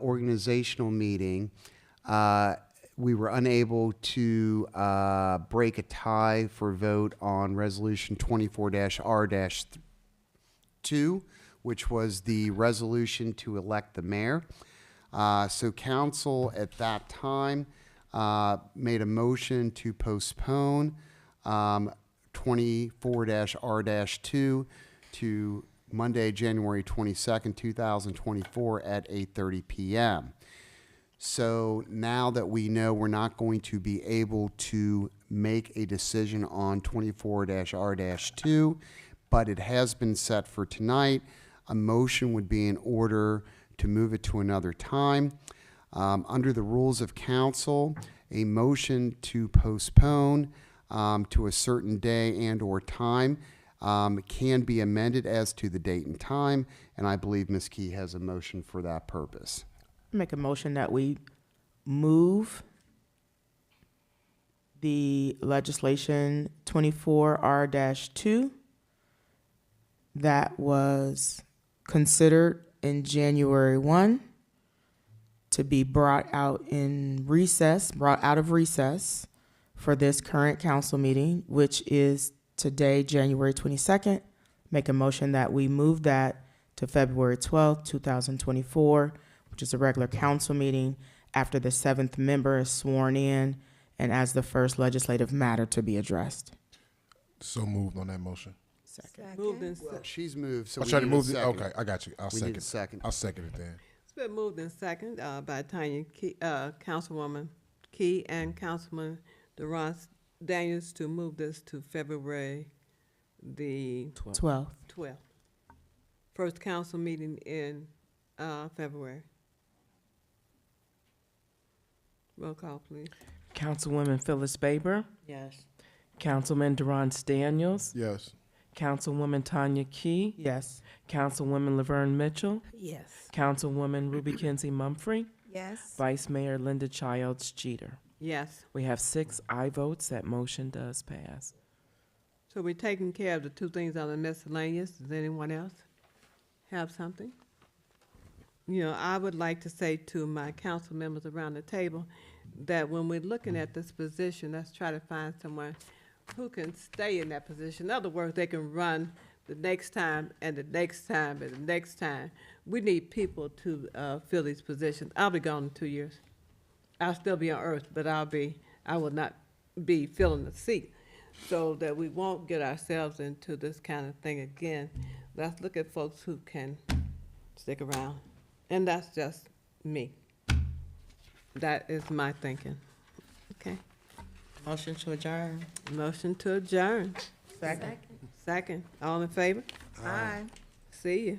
organizational meeting, we were unable to break a tie for vote on Resolution 24-R-2, which was the resolution to elect the mayor. So council at that time made a motion to postpone 24-R-2 to Monday, January 22nd, 2024 at 8:30 p.m. So now that we know we're not going to be able to make a decision on 24-R-2, but it has been set for tonight, a motion would be in order to move it to another time. Under the rules of council, a motion to postpone to a certain day and/or time can be amended as to the date and time, and I believe Ms. Key has a motion for that purpose. Make a motion that we move the legislation 24-R-2 that was considered in January 1 to be brought out of recess for this current council meeting, which is today, January 22nd. Make a motion that we move that to February 12th, 2024, which is a regular council meeting after the 7th member is sworn in and as the first legislative matter to be addressed. So moved on that motion. Second. Moved and Well, she's moved, so I we tried to need a move it. second. Okay, I got you. I'll We second. need a second. I'll second it then. It's been moved in second by Tanya Key, Councilwoman Key and Councilman DeRon Daniels to move this to February the 12th. 12th. First council meeting in February. Roll call, please. Councilwoman Phyllis Baber, Yes. Councilman Deron Daniels, Yes. Councilwoman Tanya Key, Yes. Councilwoman Laverne Mitchell, Yes. Councilwoman Ruby Kinsey Mumphrey, Yes. Vice Mayor Linda Childs Jeter. Yes. We have 6 aye votes. That motion does pass. So we're taking care of the two things on the miscellaneous. Does anyone else have something? You know, I would like to say to my council members around the table that when we're looking at this position, let's try to find someone who can stay in that position. In other words, they can run the next time and the next time and the next time. We need people to fill these positions. I'll be gone in 2 years. I'll still be on earth, but I will not be filling the seat, so that we won't get ourselves into this kind of thing again. Let's look at folks who can stick around. And that's just me. That is my thinking. Okay. Motion to adjourn. Motion to adjourn. Second. Second. All in favor? Aye. See you.